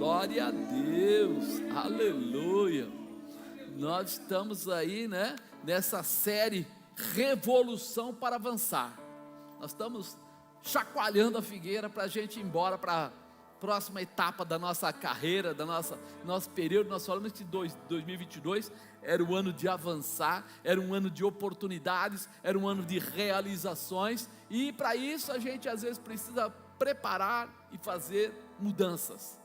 Glória a Deus, aleluia. Nós estamos aí, né, nessa série Revolução para Avançar. Nós estamos chacoalhando a figueira para a gente ir embora para a próxima etapa da nossa carreira, nosso período. Nós falamos que 2022 era o ano de avançar, era um ano de oportunidades, era um ano de realizações, e para isso a gente às vezes precisa preparar e fazer mudanças.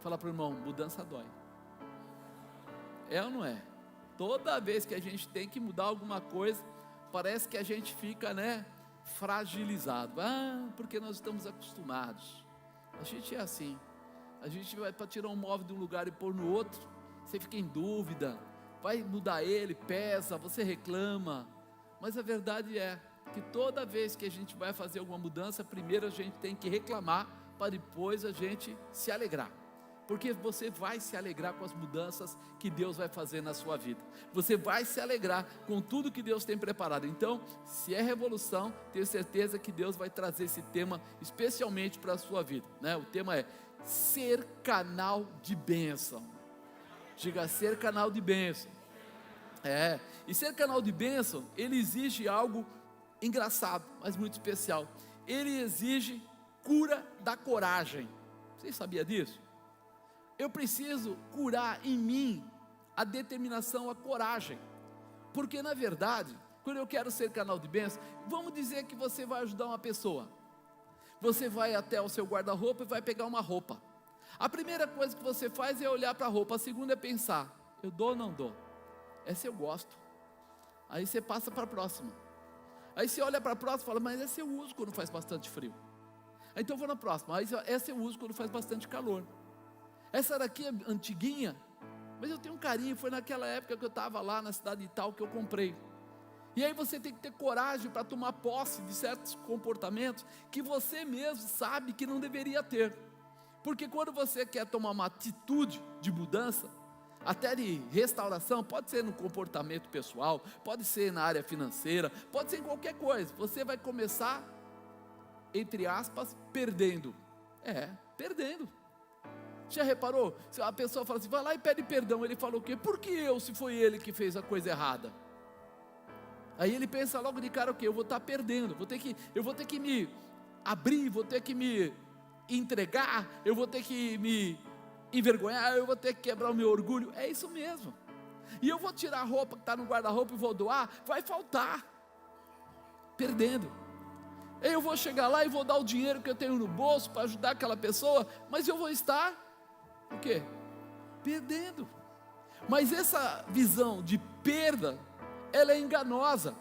Fala para o irmão, mudança dói. É ou não é? Toda vez que a gente tem que mudar alguma coisa, parece que a gente fica, né, fragilizado. Porque nós estamos acostumados. A gente é assim. A gente vai para tirar um móvel de um lugar e pôr no outro, você fica em dúvida, vai mudar ele, pesa, você reclama. Mas a verdade é que toda vez que a gente vai fazer alguma mudança, primeiro a gente tem que reclamar, para depois a gente se alegrar. Porque você vai se alegrar com as mudanças que Deus vai fazer na sua vida. Você vai se alegrar com tudo que Deus tem preparado. Então, se é revolução, tenho certeza que Deus vai trazer esse tema especialmente para a sua vida, né? O tema é ser canal de bênção. Diga, ser canal de bênção. E ser canal de bênção, ele exige algo engraçado, mas muito especial. Ele exige cura da coragem. Você sabia disso? Eu preciso curar em mim a determinação, a coragem, porque na verdade, quando eu quero ser canal de bênção, vamos dizer que você vai ajudar uma pessoa, você vai até o seu guarda-roupa e vai pegar uma roupa. A primeira coisa que você faz é olhar para a roupa, a segunda é pensar, eu dou ou não dou? Essa eu gosto. Aí você passa para a próxima, aí você olha para a próxima e fala, mas essa eu uso quando faz bastante frio. Aí então eu vou na próxima, aí essa eu uso quando faz bastante calor. Essa daqui é antiguinha, mas eu tenho um carinho, foi naquela época que eu estava lá na cidade de tal que eu comprei. E aí você tem que ter coragem para tomar posse de certos comportamentos que você mesmo sabe que não deveria ter. Porque quando você quer tomar uma atitude de mudança, até de restauração, pode ser no comportamento pessoal, pode ser na área financeira, pode ser em qualquer coisa, você vai começar, entre aspas, perdendo. Perdendo. Já reparou? A pessoa fala assim, vai lá e pede perdão. Ele fala o quê? Por que eu, se foi ele que fez a coisa errada? Aí ele pensa logo de cara o quê? Eu vou estar perdendo, eu vou ter que me abrir, vou ter que me entregar, eu vou ter que me envergonhar, eu vou ter que quebrar o meu orgulho. É isso mesmo. E eu vou tirar a roupa que está no guarda-roupa e vou doar, vai faltar. Perdendo. Eu vou chegar lá e vou dar o dinheiro que eu tenho no bolso para ajudar aquela pessoa, mas eu vou estar o quê? Perdendo. Mas essa visão de perda, ela é enganosa,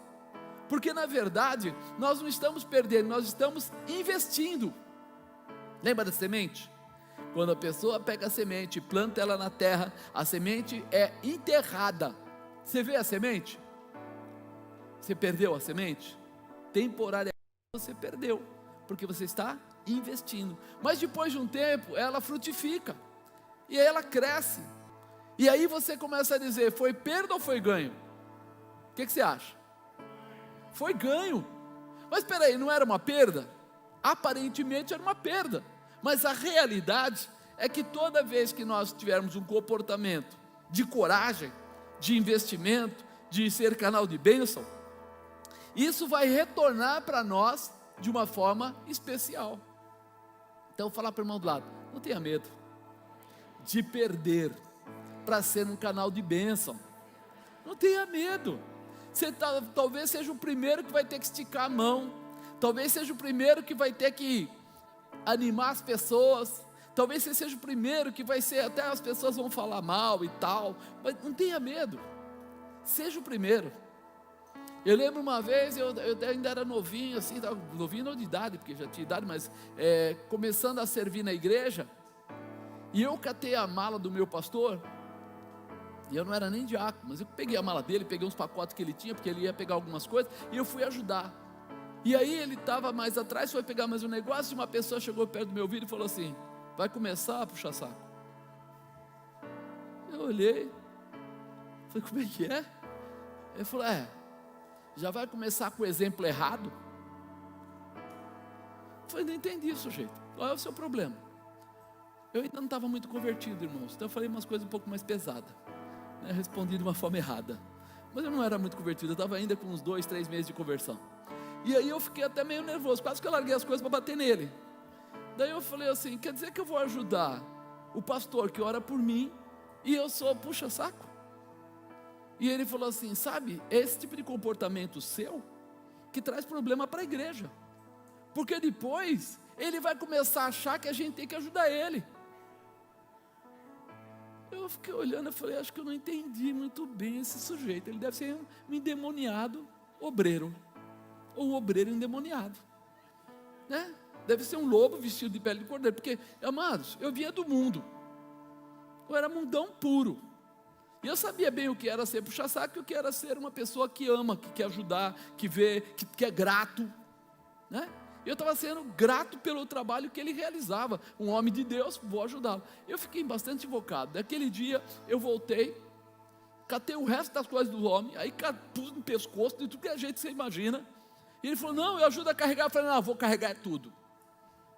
porque na verdade nós não estamos perdendo, nós estamos investindo. Lembra da semente? Quando a pessoa pega a semente e planta ela na terra, a semente é enterrada. Você vê a semente? Você perdeu a semente? Temporariamente você perdeu, porque você está investindo. Mas depois de um tempo ela frutifica, e aí ela cresce, e aí você começa a dizer, foi perda ou foi ganho? O que você acha? Foi ganho. Mas espera aí, não era uma perda? Aparentemente era uma perda, mas a realidade é que toda vez que nós tivermos um comportamento de coragem, de investimento, de ser canal de bênção, isso vai retornar para nós de uma forma especial. Então, vou falar para o irmão do lado, não tenha medo de perder para ser um canal de bênção. Não tenha medo. Você talvez seja o primeiro que vai ter que esticar a mão, talvez seja o primeiro que vai ter que animar as pessoas, talvez você seja o primeiro que vai ser, até as pessoas vão falar mal e tal, mas não tenha medo, seja o primeiro. Eu lembro uma vez, eu ainda era novinho, assim, novinho não de idade, porque já tinha idade, mas começando a servir na igreja, e eu catei a mala do meu pastor, e eu não era nem diácono, mas eu peguei a mala dele, peguei uns pacotes que ele tinha, porque ele ia pegar algumas coisas, e eu fui ajudar. E aí ele estava mais atrás, foi pegar mais um negócio, e uma pessoa chegou perto do meu ouvido e falou assim, vai começar a puxar saco? Eu olhei, falei, como é que é? Ele falou, já vai começar com o exemplo errado? Eu falei, não entendi, sujeito, qual é o seu problema? Eu ainda não estava muito convertido, irmãos, então eu falei umas coisas um pouco mais pesadas, né? Respondi de uma forma errada, mas eu não era muito convertido, eu estava ainda com uns 2, 3 meses de conversão. E aí eu fiquei até meio nervoso, quase que eu larguei as coisas para bater nele. Daí eu falei assim, quer dizer que eu vou ajudar o pastor que ora por mim e eu sou puxa-saco? E ele falou assim, sabe, esse tipo de comportamento seu que traz problema para a igreja, porque depois ele vai começar a achar que a gente tem que ajudar ele. Eu fiquei olhando, eu falei, acho que eu não entendi muito bem esse sujeito, ele deve ser um endemoniado obreiro, ou um obreiro endemoniado, né? Deve ser um lobo vestido de pele de cordeiro, porque, amados, eu vinha do mundo, eu era mundão puro, e eu sabia bem o que era ser puxa-saco, e o que era ser uma pessoa que ama, que quer ajudar, que vê, que é grato, né? Eu estava sendo grato pelo trabalho que ele realizava, um homem de Deus, vou ajudá-lo. Eu fiquei bastante invocado. Daquele dia eu voltei, catei o resto das coisas do homem, aí pus no pescoço, de tudo que a gente você imagina. E ele falou, não, eu ajudo a carregar. Eu falei, não, eu vou carregar tudo.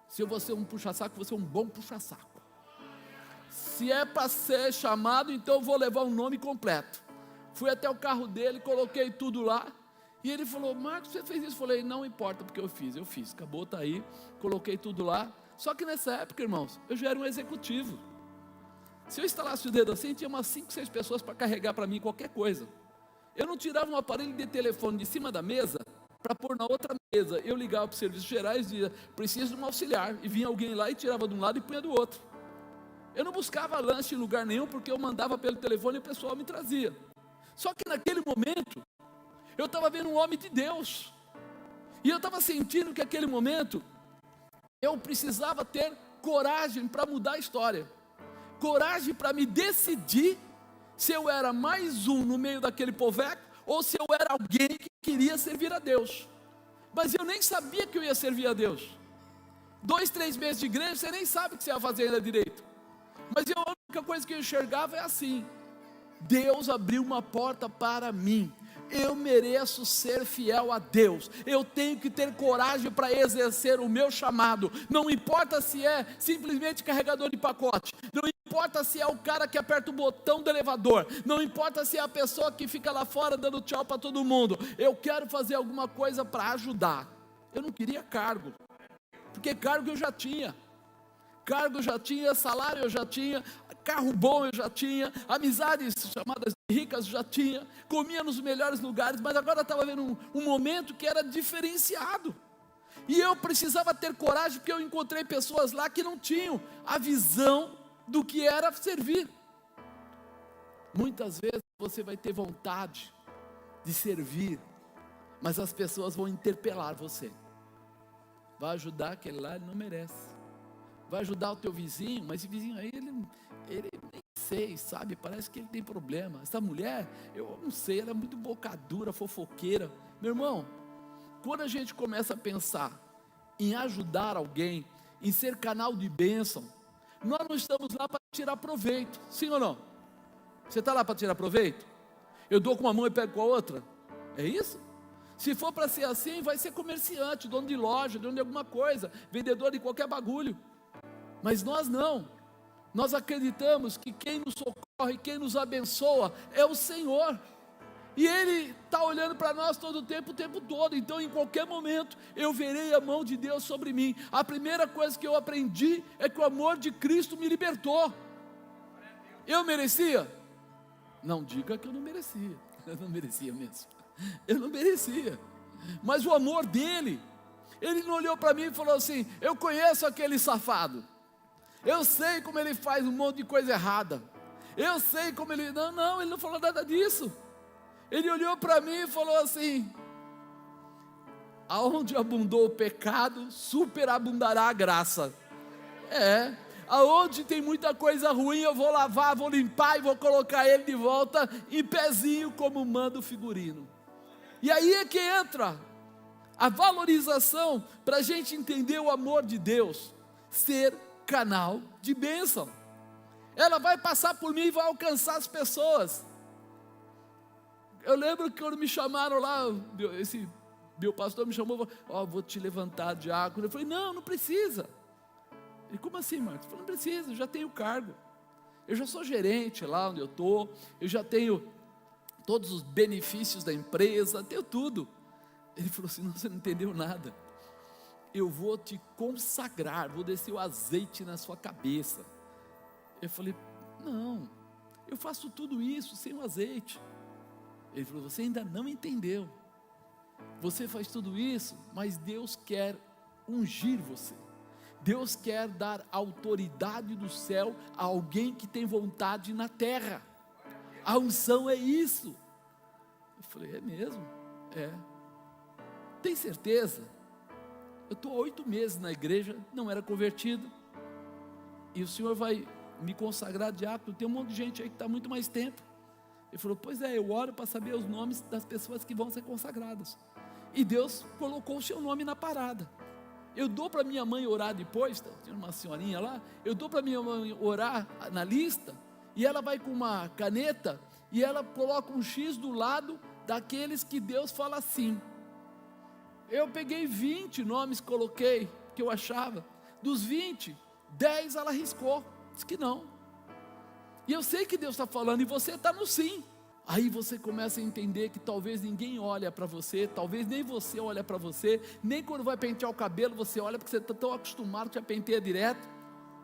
Se eu vou ser um puxa-saco, vou ser um bom puxa-saco. Se é para ser chamado, então eu vou levar o nome completo. Fui até o carro dele, coloquei tudo lá. E ele falou, Marcos, você fez isso? Eu falei, não importa porque eu fiz, acabou, está aí, coloquei tudo lá. Só que nessa época, irmãos, eu já era um executivo. Se eu instalasse o dedo assim, tinha umas 5, 6 pessoas para carregar para mim qualquer coisa. Eu não tirava um aparelho de telefone de cima da mesa para pôr na outra mesa. Eu ligava para os serviços gerais e dizia, preciso de um auxiliar. E vinha alguém lá e tirava de um lado e punha do outro. Eu não buscava lanche em lugar nenhum, porque eu mandava pelo telefone e o pessoal me trazia. Só que naquele momento, eu estava vendo um homem de Deus, e eu estava sentindo que naquele momento, eu precisava ter coragem para mudar a história, coragem para me decidir, se eu era mais um no meio daquele poveco, ou se eu era alguém que queria servir a Deus. Mas eu nem sabia que eu ia servir a Deus. 2, 3 meses de igreja, você nem sabe o que você ia fazer ainda direito. Mas a única coisa que eu enxergava é assim, Deus abriu uma porta para mim, eu mereço ser fiel a Deus, eu tenho que ter coragem para exercer o meu chamado, não importa se é simplesmente carregador de pacote, não importa se é o cara que aperta o botão do elevador, não importa se é a pessoa que fica lá fora dando tchau para todo mundo, eu quero fazer alguma coisa para ajudar. Eu não queria cargo, porque cargo eu já tinha, salário eu já tinha, carro bom eu já tinha, amizades chamadas ricas eu já tinha, comia nos melhores lugares, mas agora estava vendo um momento que era diferenciado, e eu precisava ter coragem, porque eu encontrei pessoas lá que não tinham a visão do que era servir. Muitas vezes você vai ter vontade de servir, mas as pessoas vão interpelar você, vai ajudar aquele lá, ele não merece, vai ajudar o teu vizinho, mas esse vizinho aí, ele nem sei, sabe, parece que ele tem problema, essa mulher, eu não sei, ela é muito bocadura, fofoqueira. Meu irmão, quando a gente começa a pensar em ajudar alguém, em ser canal de bênção, nós não estamos lá para tirar proveito, sim ou não? Você está lá para tirar proveito? Eu dou com uma mão e pego com a outra? É isso? Se for para ser assim, vai ser comerciante, dono de loja, dono de alguma coisa, vendedor de qualquer bagulho. Mas nós não, nós acreditamos que quem nos socorre, quem nos abençoa é o Senhor, e Ele está olhando para nós todo o tempo todo, então em qualquer momento eu verei a mão de Deus sobre mim. A primeira coisa que eu aprendi é que o amor de Cristo me libertou. Eu merecia? Não diga que eu não merecia, eu não merecia mesmo, eu não merecia, mas o amor dele, Ele não olhou para mim e falou assim, eu conheço aquele safado, eu sei como ele faz um monte de coisa errada, eu sei como ele... Não, ele não falou nada disso. Ele olhou para mim e falou assim, aonde abundou o pecado, superabundará a graça. Aonde tem muita coisa ruim, eu vou lavar, vou limpar e vou colocar ele de volta em pezinho, como manda o figurino. E aí é que entra a valorização, para a gente entender o amor de Deus, ser canal de bênção. Ela vai passar por mim e vai alcançar as pessoas. Eu lembro que quando me chamaram lá, esse meu pastor me chamou, vou te levantar diácono. Eu falei, não precisa. Ele, como assim, Marcos? Eu falei, não precisa, eu já tenho cargo. Eu já sou gerente lá onde eu estou, eu já tenho todos os benefícios da empresa, tenho tudo. Ele falou assim, não, você não entendeu nada. Eu vou te consagrar, vou descer o azeite na sua cabeça. Eu falei, não, eu faço tudo isso sem o azeite. Ele falou, você ainda não entendeu. Você faz tudo isso, mas Deus quer ungir você. Deus quer dar autoridade do céu a alguém que tem vontade na terra. A unção é isso. Eu falei, é mesmo? É. Tem certeza? Eu estou há 8 meses na igreja, não era convertido. E o Senhor vai me consagrar diácono, tem um monte de gente aí que está muito mais tempo. Ele falou, pois é, eu oro para saber os nomes das pessoas que vão ser consagradas. E Deus colocou o seu nome na parada. Eu dou para minha mãe orar depois, tinha uma senhorinha lá, eu dou para minha mãe orar na lista, e ela vai com uma caneta, e ela coloca um X do lado daqueles que Deus fala assim. Eu peguei 20 nomes, coloquei, que eu achava, dos 20, 10 ela riscou, disse que não. E eu sei que Deus está falando, e você está no sim. Aí você começa a entender que talvez ninguém olha para você, talvez nem você olha para você, nem quando vai pentear o cabelo você olha, porque você está tão acostumado que já penteia direto,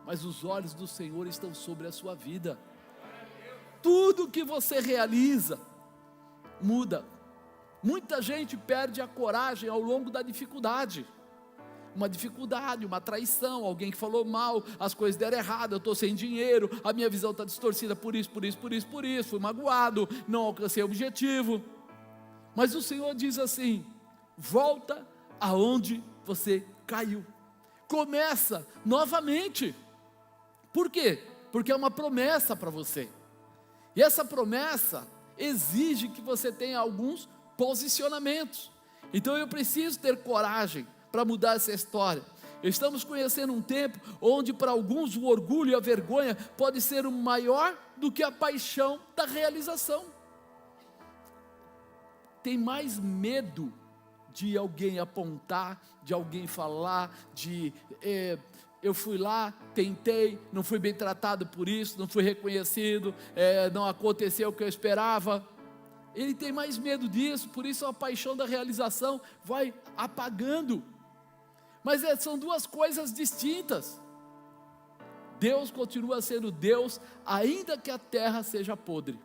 mas os olhos do Senhor estão sobre a sua vida. Tudo que você realiza, muda. Muita gente perde a coragem ao longo da dificuldade. Uma dificuldade, uma traição, alguém que falou mal, as coisas deram errado, eu estou sem dinheiro, a minha visão está distorcida por isso, fui magoado, não alcancei o objetivo. Mas o Senhor diz assim, volta aonde você caiu, começa novamente. Por quê? Porque é uma promessa para você, e essa promessa exige que você tenha alguns posicionamentos. Então eu preciso ter coragem para mudar essa história. Estamos conhecendo um tempo onde para alguns o orgulho e a vergonha pode ser maior do que a paixão da realização. Tem mais medo de alguém apontar, de alguém falar, eu fui lá, tentei, não fui bem tratado por isso, não fui reconhecido, não aconteceu o que eu esperava. Ele tem mais medo disso, por isso a paixão da realização vai apagando. Mas são duas coisas distintas. Deus continua sendo Deus, ainda que a terra seja podre.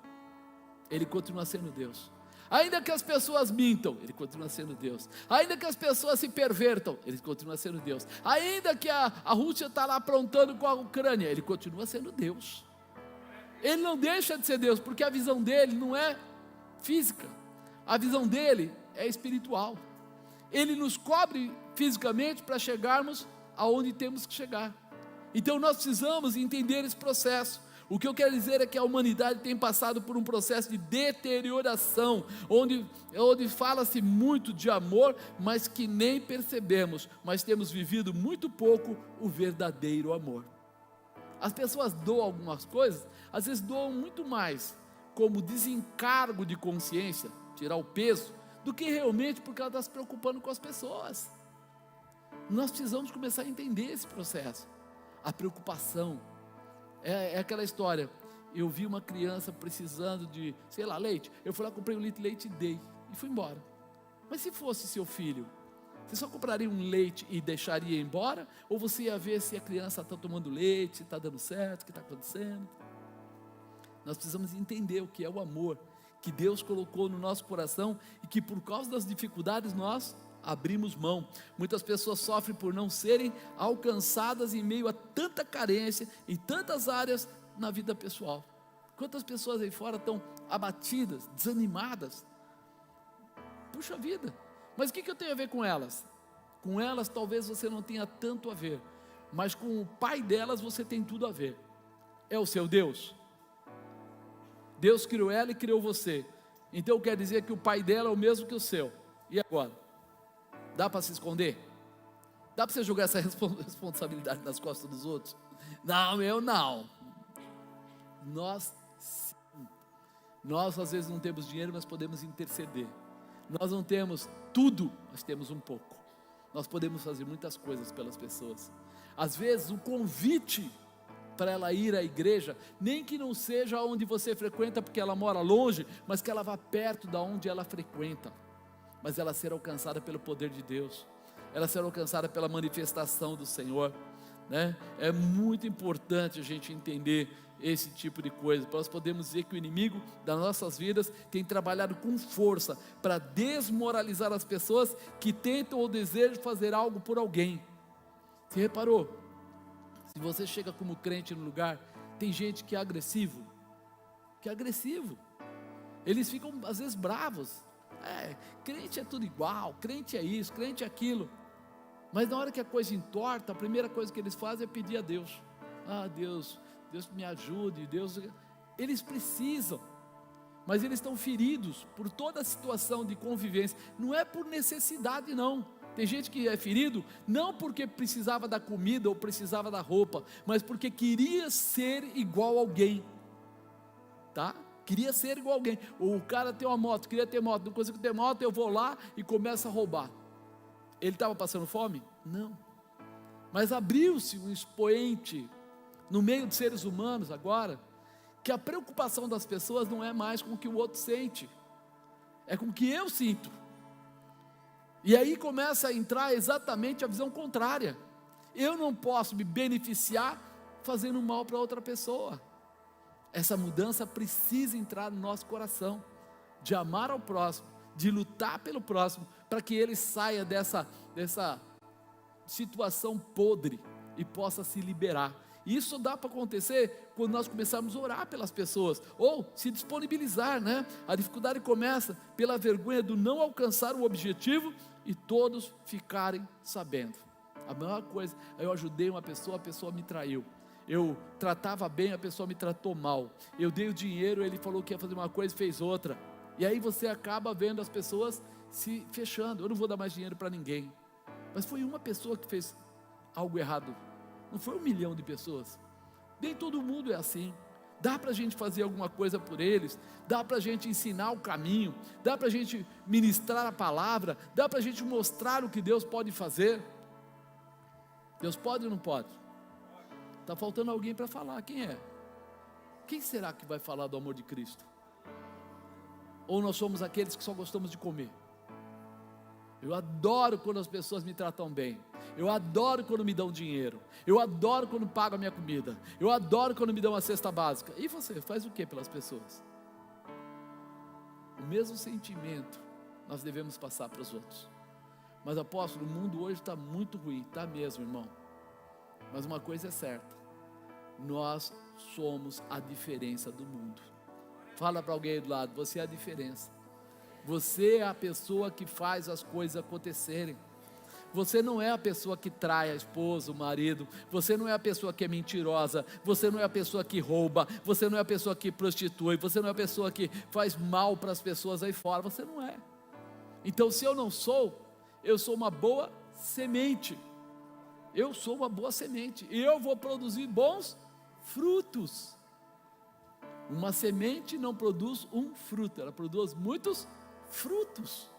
Ele continua sendo Deus. Ainda que as pessoas mintam, Ele continua sendo Deus. Ainda que as pessoas se pervertam, Ele continua sendo Deus. Ainda que a Rússia está lá aprontando com a Ucrânia, Ele continua sendo Deus. Ele não deixa de ser Deus, porque a visão dele não é física, a visão dele é espiritual. Ele nos cobre fisicamente para chegarmos aonde temos que chegar. Então nós precisamos entender esse processo. O que eu quero dizer é que a humanidade tem passado por um processo de deterioração, onde fala-se muito de amor, mas que nem percebemos, mas temos vivido muito pouco o verdadeiro amor. As pessoas doam algumas coisas, às vezes doam muito mais como desencargo de consciência, tirar o peso, do que realmente porque ela está se preocupando com as pessoas. Nós precisamos começar a entender esse processo. A preocupação é aquela história, eu vi uma criança precisando de, sei lá, leite, eu fui lá, comprei um litro de leite e dei, e fui embora. Mas se fosse seu filho, você só compraria um leite e deixaria ir embora? Ou você ia ver se a criança está tomando leite, se está dando certo, o que está acontecendo? Nós precisamos entender o que é o amor que Deus colocou no nosso coração e que por causa das dificuldades nós abrimos mão. Muitas pessoas sofrem por não serem alcançadas em meio a tanta carência em tantas áreas na vida pessoal. Quantas pessoas aí fora estão abatidas, desanimadas? Puxa vida, mas o que eu tenho a ver com elas? Com elas talvez você não tenha tanto a ver, mas com o pai delas você tem tudo a ver. É o seu Deus. Deus criou ela e criou você. Então quer dizer que o pai dela é o mesmo que o seu. E agora? Dá para se esconder? Dá para você jogar essa responsabilidade nas costas dos outros? Não, eu não. Nós sim. Nós às vezes não temos dinheiro, mas podemos interceder. Nós não temos tudo, mas temos um pouco. nós podemos fazer muitas coisas pelas pessoas. Às vezes o convite para ela ir à igreja, nem que não seja onde você frequenta porque ela mora longe, mas que ela vá perto da onde ela frequenta, mas ela ser alcançada pelo poder de Deus, ela ser alcançada pela manifestação do Senhor, né? É muito importante a gente entender esse tipo de coisa. Nós podemos dizer que o inimigo das nossas vidas tem trabalhado com força para desmoralizar as pessoas que tentam ou desejam fazer algo por alguém. Você reparou? Se você chega como crente no lugar, tem gente que é agressivo, eles ficam às vezes bravos, crente é tudo igual, crente é isso, crente é aquilo, mas na hora que a coisa entorta, a primeira coisa que eles fazem é pedir a Deus, Deus me ajude, eles precisam, mas eles estão feridos por toda a situação de convivência, não é por necessidade não. Tem gente que é ferido não porque precisava da comida ou precisava da roupa, mas porque queria ser igual a alguém, tá? Queria ser igual a alguém. Ou o cara tem uma moto, queria ter moto, não consigo ter moto, eu vou lá e começo a roubar. Ele estava passando fome? Não. Mas abriu-se um expoente no meio de seres humanos agora, que a preocupação das pessoas não é mais com o que o outro sente, é com o que eu sinto. E aí começa a entrar exatamente a visão contrária. Eu não posso me beneficiar fazendo mal para outra pessoa. Essa mudança precisa entrar no nosso coração, de amar ao próximo, de lutar pelo próximo, para que ele saia dessa situação podre e possa se liberar. Isso dá para acontecer quando nós começarmos a orar pelas pessoas, ou se disponibilizar, né? A dificuldade começa pela vergonha do não alcançar o objetivo e todos ficarem sabendo. A maior coisa, eu ajudei uma pessoa, a pessoa me traiu. Eu tratava bem, a pessoa me tratou mal. Eu dei o dinheiro, ele falou que ia fazer uma coisa e fez outra. E aí você acaba vendo as pessoas se fechando. Eu não vou dar mais dinheiro para ninguém. Mas foi uma pessoa que fez algo errado. Não foi 1 milhão de pessoas. Nem todo mundo é assim. Dá para a gente fazer alguma coisa por eles, dá para a gente ensinar o caminho, dá para a gente ministrar a palavra, dá para a gente mostrar o que Deus pode fazer. Deus pode ou não pode? Está faltando alguém para falar, quem é? Quem será que vai falar do amor de Cristo? Ou nós somos aqueles que só gostamos de comer? Eu adoro quando as pessoas me tratam bem, eu adoro quando me dão dinheiro, eu adoro quando pagam a minha comida, eu adoro quando me dão uma cesta básica. E você faz o que pelas pessoas? O mesmo sentimento nós devemos passar para os outros. Mas apóstolo, o mundo hoje está muito ruim, está mesmo, irmão. Mas uma coisa é certa, nós somos a diferença do mundo. Fala para alguém aí do lado, você é a diferença. Você é a pessoa que faz as coisas acontecerem. Você não é a pessoa que trai a esposa, o marido. Você não é a pessoa que é mentirosa. Você não é a pessoa que rouba. Você não é a pessoa que prostitui. Você não é a pessoa que faz mal para as pessoas aí fora. Você não é. Então, se eu não sou, eu sou uma boa semente. Eu sou uma boa semente. E eu vou produzir bons frutos. Uma semente não produz um fruto, ela produz muitos frutos.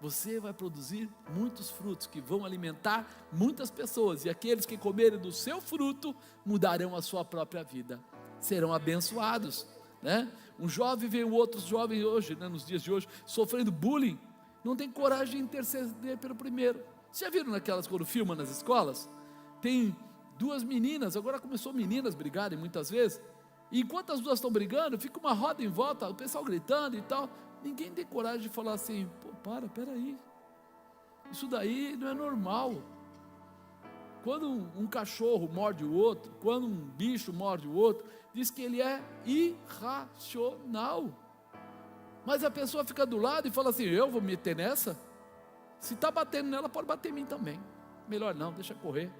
Você vai produzir muitos frutos que vão alimentar muitas pessoas, e aqueles que comerem do seu fruto mudarão a sua própria vida, serão abençoados, né? Um jovem vê outros jovens hoje, né, nos dias de hoje, sofrendo bullying, não tem coragem de interceder pelo primeiro. Vocês já viram naquelas, quando filmam nas escolas, tem duas meninas, agora começou meninas brigarem muitas vezes, e enquanto as duas estão brigando, fica uma roda em volta, o pessoal gritando e tal, ninguém tem coragem de falar assim, peraí, isso daí não é normal. Quando um cachorro morde o outro, quando um bicho morde o outro, diz que ele é irracional, mas a pessoa fica do lado e fala assim, eu vou me meter nessa? Se está batendo nela, pode bater em mim também, melhor não, deixa correr,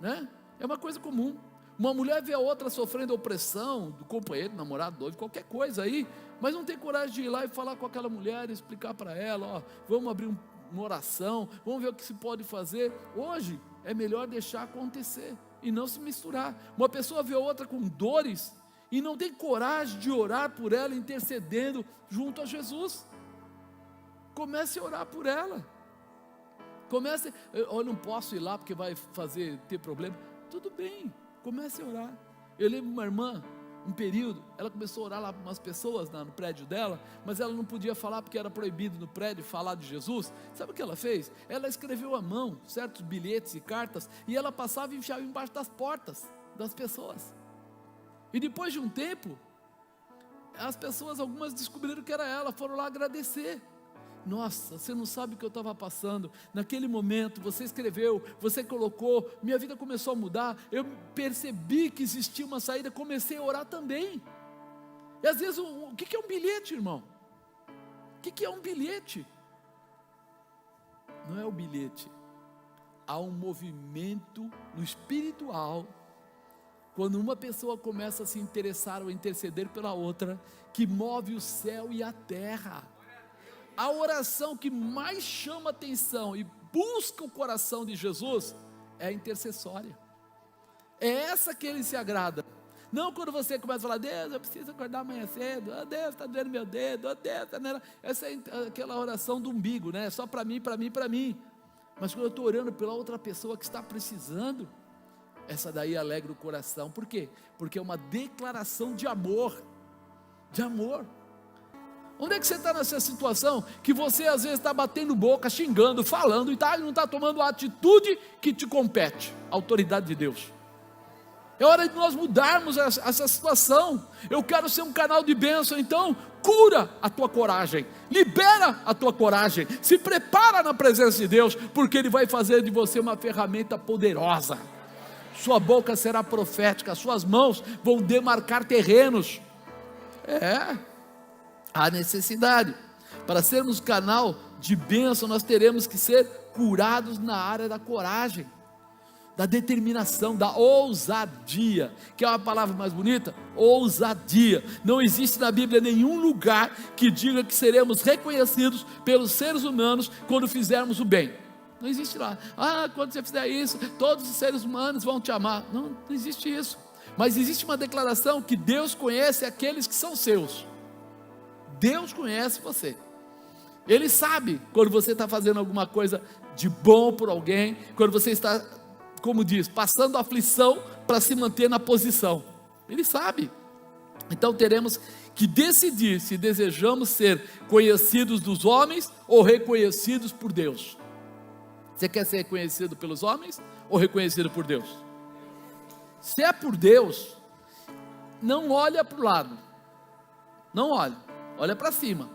né? É uma coisa comum. Uma mulher vê a outra sofrendo opressão do companheiro, namorado, noivo, qualquer coisa aí, mas não tem coragem de ir lá e falar com aquela mulher, explicar para ela, ó, vamos abrir uma oração, vamos ver o que se pode fazer. Hoje é melhor deixar acontecer e não se misturar. Uma pessoa vê a outra com dores e não tem coragem de orar por ela, intercedendo junto a Jesus. Comece a orar por ela. Comece, eu não posso ir lá porque vai ter problema. Tudo bem, comece a orar. Eu lembro uma irmã, um período, ela começou a orar lá para umas pessoas no prédio dela, mas ela não podia falar porque era proibido no prédio falar de Jesus. Sabe o que ela fez? Ela escreveu à mão certos bilhetes e cartas, e ela passava e enfiava embaixo das portas das pessoas. E depois de um tempo, as pessoas, algumas descobriram que era ela, foram lá agradecer. Nossa, você não sabe o que eu estava passando. Naquele momento, você escreveu, você colocou, minha vida começou a mudar. Eu percebi que existia uma saída, comecei a orar também. E às vezes, o que é um bilhete, irmão? O que é um bilhete? Não é o bilhete. Há um movimento no espiritual, quando uma pessoa começa a se interessar ou interceder pela outra, que move o céu e a terra. A oração que mais chama atenção e busca o coração de Jesus é a intercessória. É essa que ele se agrada. Não quando você começa a falar, Deus, eu preciso acordar amanhã cedo, oh, Deus, está doendo meu dedo, oh, Deus, tá doendo. Essa é aquela oração do umbigo, né? Só para mim, para mim, para mim. Mas quando eu estou orando pela outra pessoa que está precisando, essa daí alegra o coração. Por quê? Porque é uma declaração de amor. De amor. Onde é que você está nessa situação que você às vezes está batendo boca, xingando, falando e não está tomando a atitude que te compete, a autoridade de Deus? É hora de nós mudarmos essa situação. Eu quero ser um canal de bênção, então cura a tua coragem, libera a tua coragem, se prepara na presença de Deus, porque Ele vai fazer de você uma ferramenta poderosa. Sua boca será profética, suas mãos vão demarcar terrenos. Há necessidade. Para sermos canal de bênção, nós teremos que ser curados na área da coragem, da determinação, da ousadia. Que é uma palavra mais bonita? Ousadia. Não existe na Bíblia nenhum lugar que diga que seremos reconhecidos pelos seres humanos quando fizermos o bem. Não existe lá. Quando você fizer isso, todos os seres humanos vão te amar. Não existe isso. Mas existe uma declaração que Deus conhece aqueles que são seus. Deus conhece você. Ele sabe quando você está fazendo alguma coisa de bom por alguém, quando você está, como diz, passando aflição para se manter na posição. Ele sabe. Então teremos que decidir se desejamos ser conhecidos dos homens ou reconhecidos por Deus. Você quer ser reconhecido pelos homens ou reconhecido por Deus? Se é por Deus, não olha para o lado. Não olha. Olha para cima,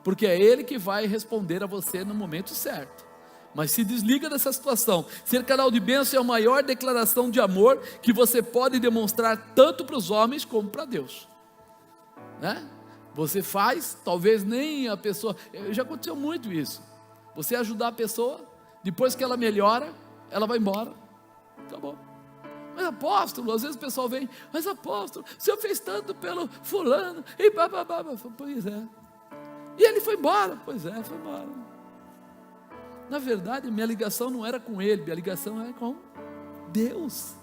porque é Ele que vai responder a você no momento certo. Mas se desliga dessa situação. Ser canal de bênção é a maior declaração de amor que você pode demonstrar tanto para os homens como para Deus, né? Você faz, talvez nem a pessoa, já aconteceu muito isso, você ajudar a pessoa, depois que ela melhora, ela vai embora, acabou. Mas apóstolo, às vezes o pessoal vem, mas apóstolo, o senhor fez tanto pelo fulano, e bababá, pois é, e ele foi embora, pois é, foi embora. Na verdade, minha ligação não era com ele, minha ligação era com Deus.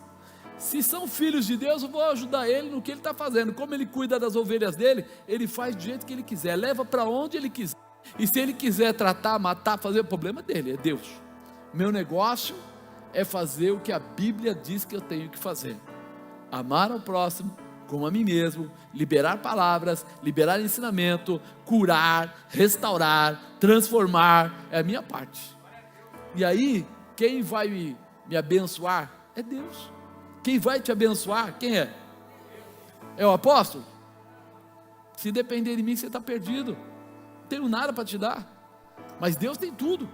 Se são filhos de Deus, eu vou ajudar ele no que ele está fazendo. Como ele cuida das ovelhas dele, ele faz do jeito que ele quiser, leva para onde ele quiser, e se ele quiser tratar, matar, fazer, o problema dele, é Deus. Meu negócio é fazer o que a Bíblia diz que eu tenho que fazer: amar ao próximo como a mim mesmo, liberar palavras, liberar ensinamento, curar, restaurar, transformar, é a minha parte. E aí, quem vai me abençoar é Deus. Quem vai te abençoar, quem é? É o apóstolo? Se depender de mim, você está perdido, não tenho nada para te dar, mas Deus tem tudo.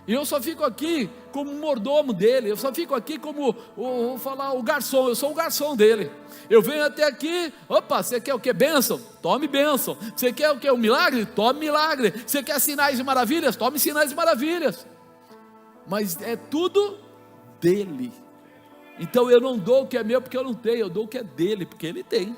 E eu só fico aqui como um mordomo dele, eu só fico aqui como, vou falar, o garçom, eu sou o garçom dele. Eu venho até aqui, opa, você quer o que? Bênção? Tome bênção. Você quer o que? Um milagre? Tome milagre. Você quer sinais e maravilhas? Tome sinais e maravilhas. Mas é tudo dele. Então eu não dou o que é meu porque eu não tenho, eu dou o que é dele porque ele tem.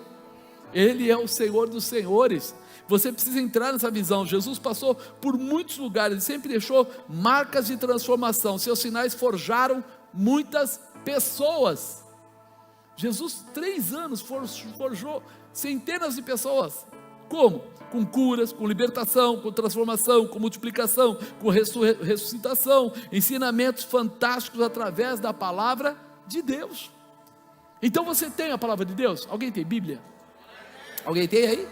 Ele é o Senhor dos senhores. Você precisa entrar nessa visão. Jesus passou por muitos lugares e sempre deixou marcas de transformação. Seus sinais forjaram muitas pessoas. Jesus, 3 anos, forjou centenas de pessoas. Como? Com curas, com libertação, com transformação, com multiplicação, com ressuscitação, ensinamentos fantásticos através da palavra de Deus. Então você tem a palavra de Deus? Alguém tem Bíblia? Alguém tem aí?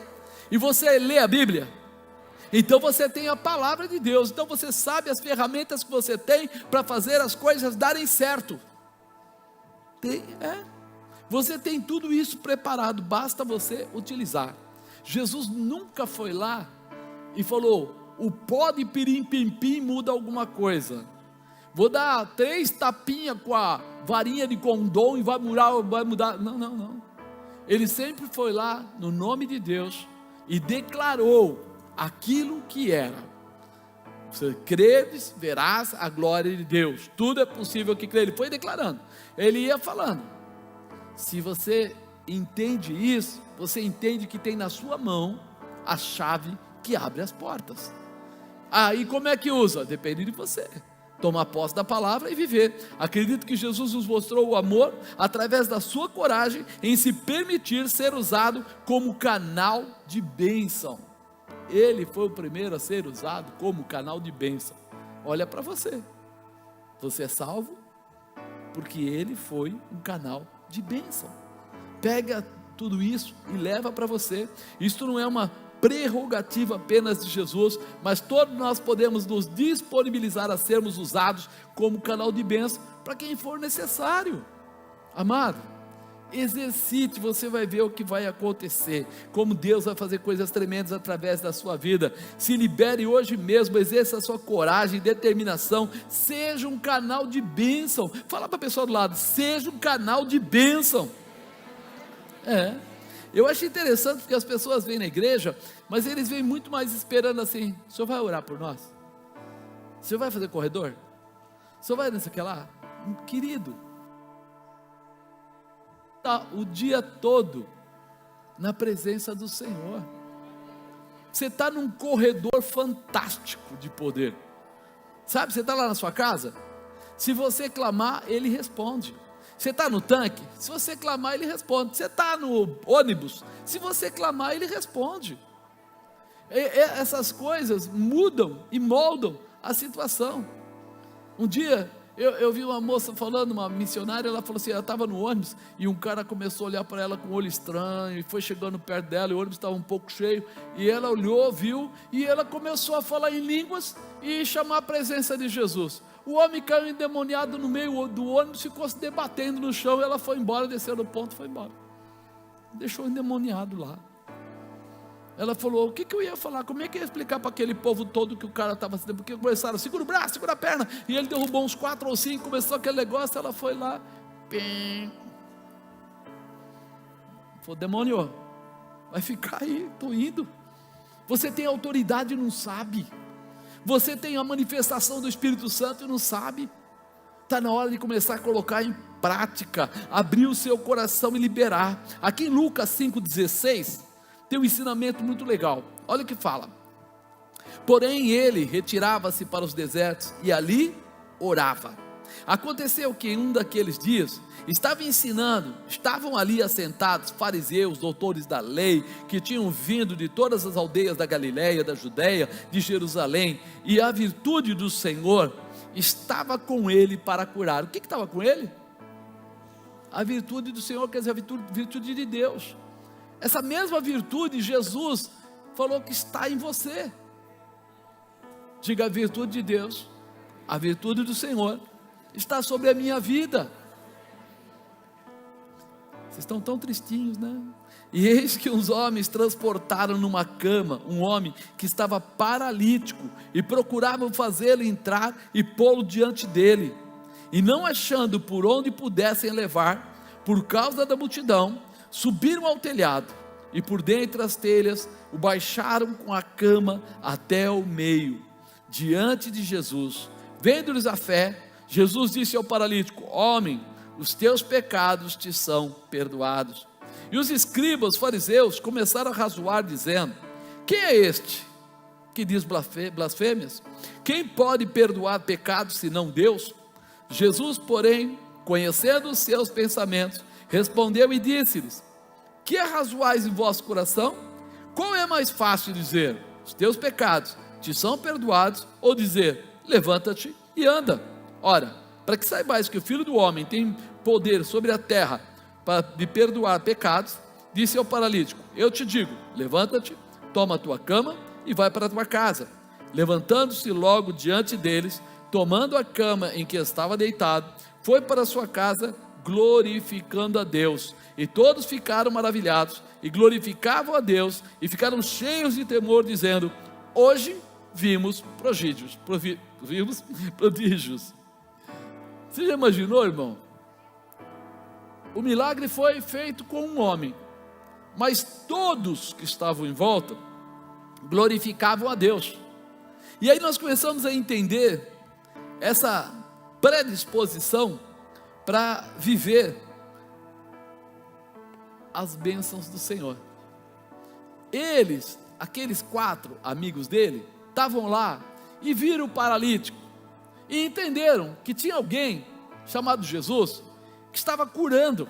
E você lê a Bíblia? Então você tem a palavra de Deus. Então você sabe as ferramentas que você tem para fazer as coisas darem certo. Você tem tudo isso preparado, basta você utilizar. Jesus nunca foi lá e falou: o pó de pirim-pim-pim muda alguma coisa. Vou dar 3 tapinhas com a varinha de condom e vai mudar. Não. Ele sempre foi lá no nome de Deus e declarou aquilo que era. Se creres, verás a glória de Deus. Tudo é possível que crê. Ele foi declarando. Ele ia falando. Se você entende isso, você entende que tem na sua mão a chave que abre as portas. Aí como é que usa? Depende de você. Tomar posse da palavra e viver. Acredito que Jesus nos mostrou o amor através da sua coragem em se permitir ser usado como canal de bênção. Ele foi o primeiro a ser usado como canal de bênção. Olha para você. Você é salvo porque ele foi um canal de bênção. Pega tudo isso e leva para você. Isto não é uma prerrogativa apenas de Jesus, mas todos nós podemos nos disponibilizar a sermos usados como canal de bênção para quem for necessário. Amado, exercite, você vai ver o que vai acontecer, como Deus vai fazer coisas tremendas através da sua vida. Se libere hoje mesmo, exerça a sua coragem, determinação, seja um canal de bênção. Fala para a pessoa do lado: seja um canal de bênção. Eu acho interessante porque as pessoas vêm na igreja, mas eles vêm muito mais esperando assim: o senhor vai orar por nós? O senhor vai fazer corredor? O senhor vai nesse aqui lá? Querido, está o dia todo na presença do Senhor. Você está num corredor fantástico de poder. Sabe, você está lá na sua casa, se você clamar, Ele responde. Você está no tanque, se você clamar, Ele responde. Você está no ônibus, se você clamar, Ele responde. Essas coisas mudam e moldam a situação. Um dia eu vi uma moça falando, uma missionária, ela falou assim, ela estava no ônibus e um cara começou a olhar para ela com um olho estranho, e foi chegando perto dela, e o ônibus estava um pouco cheio, e ela olhou, viu, e ela começou a falar em línguas e chamar a presença de Jesus. O homem caiu endemoniado no meio do ônibus, ficou se debatendo no chão, e ela foi embora, desceu no ponto e foi embora. Deixou o endemoniado lá. Ela falou: o que eu ia falar? Como é que eu ia explicar para aquele povo todo que o cara estava assim? Porque começaram, segura o braço, segura a perna, e ele derrubou uns 4 ou 5, começou aquele negócio, ela foi lá, falou: demônio, vai ficar aí, estou indo. Você tem autoridade e não sabe. Você tem a manifestação do Espírito Santo e não sabe. Está na hora de começar a colocar em prática, abrir o seu coração e liberar. Aqui em Lucas 5,16 tem um ensinamento muito legal. Olha o que fala: porém ele retirava-se para os desertos e ali orava. Aconteceu que em um daqueles dias estavam ali assentados fariseus, doutores da lei, que tinham vindo de todas as aldeias da Galileia, da Judeia, de Jerusalém, e a virtude do Senhor estava com ele para curar. O que estava com ele? A virtude do Senhor, quer dizer, a virtude de Deus. Essa mesma virtude, Jesus falou que está em você. Diga: a virtude de Deus, a virtude do Senhor está sobre a minha vida. Vocês estão tão tristinhos, né? E eis que uns homens transportaram numa cama um homem que estava paralítico, e procuravam fazê-lo entrar e pô-lo diante dele, e não achando por onde pudessem levar, por causa da multidão, subiram ao telhado, e por dentre as telhas o baixaram com a cama até o meio, diante de Jesus. Vendo-lhes a fé, Jesus disse ao paralítico: homem, os teus pecados te são perdoados. E os escribas, fariseus, começaram a razoar, dizendo: quem é este que diz blasfêmias? Quem pode perdoar pecados senão Deus? Jesus, porém, conhecendo os seus pensamentos, respondeu e disse-lhes: que arrazoais em vosso coração? Qual é mais fácil dizer, os teus pecados te são perdoados, ou dizer, levanta-te e anda? Ora, para que saibais que o Filho do Homem tem poder sobre a terra para me perdoar pecados, disse ao paralítico, eu te digo, levanta-te, toma a tua cama e vai para a tua casa. Levantando-se logo diante deles, tomando a cama em que estava deitado, foi para a sua casa, glorificando a Deus. E todos ficaram maravilhados, e glorificavam a Deus, e ficaram cheios de temor, dizendo, hoje vimos prodígios. Você já imaginou, irmão? O milagre foi feito com um homem, mas todos que estavam em volta glorificavam a Deus. E aí nós começamos a entender essa predisposição para viver as bênçãos do Senhor. Eles, aqueles 4 amigos dele, estavam lá e viram o paralítico e entenderam que tinha alguém chamado Jesus que estava curando,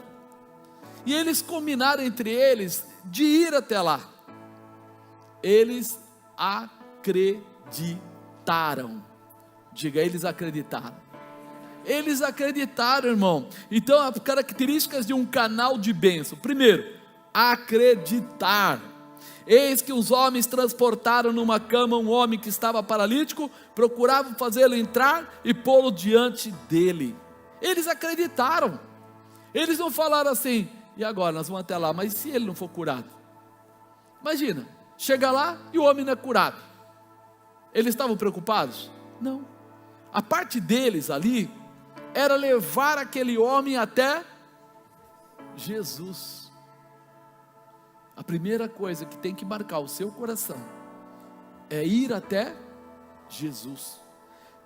e eles combinaram entre eles de ir até lá. Eles acreditaram. Diga, eles acreditaram. Eles acreditaram, irmão. Então, as características de um canal de bênção: primeiro, acreditar. Eis que os homens transportaram numa cama um homem que estava paralítico, procuravam fazê-lo entrar e pô-lo diante dele. Eles acreditaram. Eles não falaram assim, e agora nós vamos até lá, mas se ele não for curado? Imagina, chega lá e o homem não é curado. Eles estavam preocupados? Não. A parte deles ali era levar aquele homem até Jesus. A primeira coisa que tem que marcar o seu coração é ir até Jesus.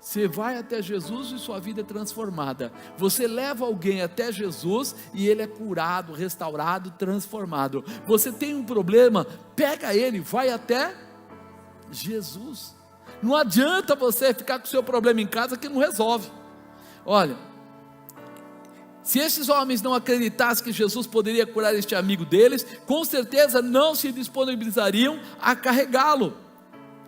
Você vai até Jesus e sua vida é transformada. Você leva alguém até Jesus e ele é curado, restaurado, transformado. Você tem um problema, pega ele, vai até Jesus. Não adianta você ficar com o seu problema em casa que não resolve. Olha, se esses homens não acreditassem que Jesus poderia curar este amigo deles, com certeza não se disponibilizariam a carregá-lo.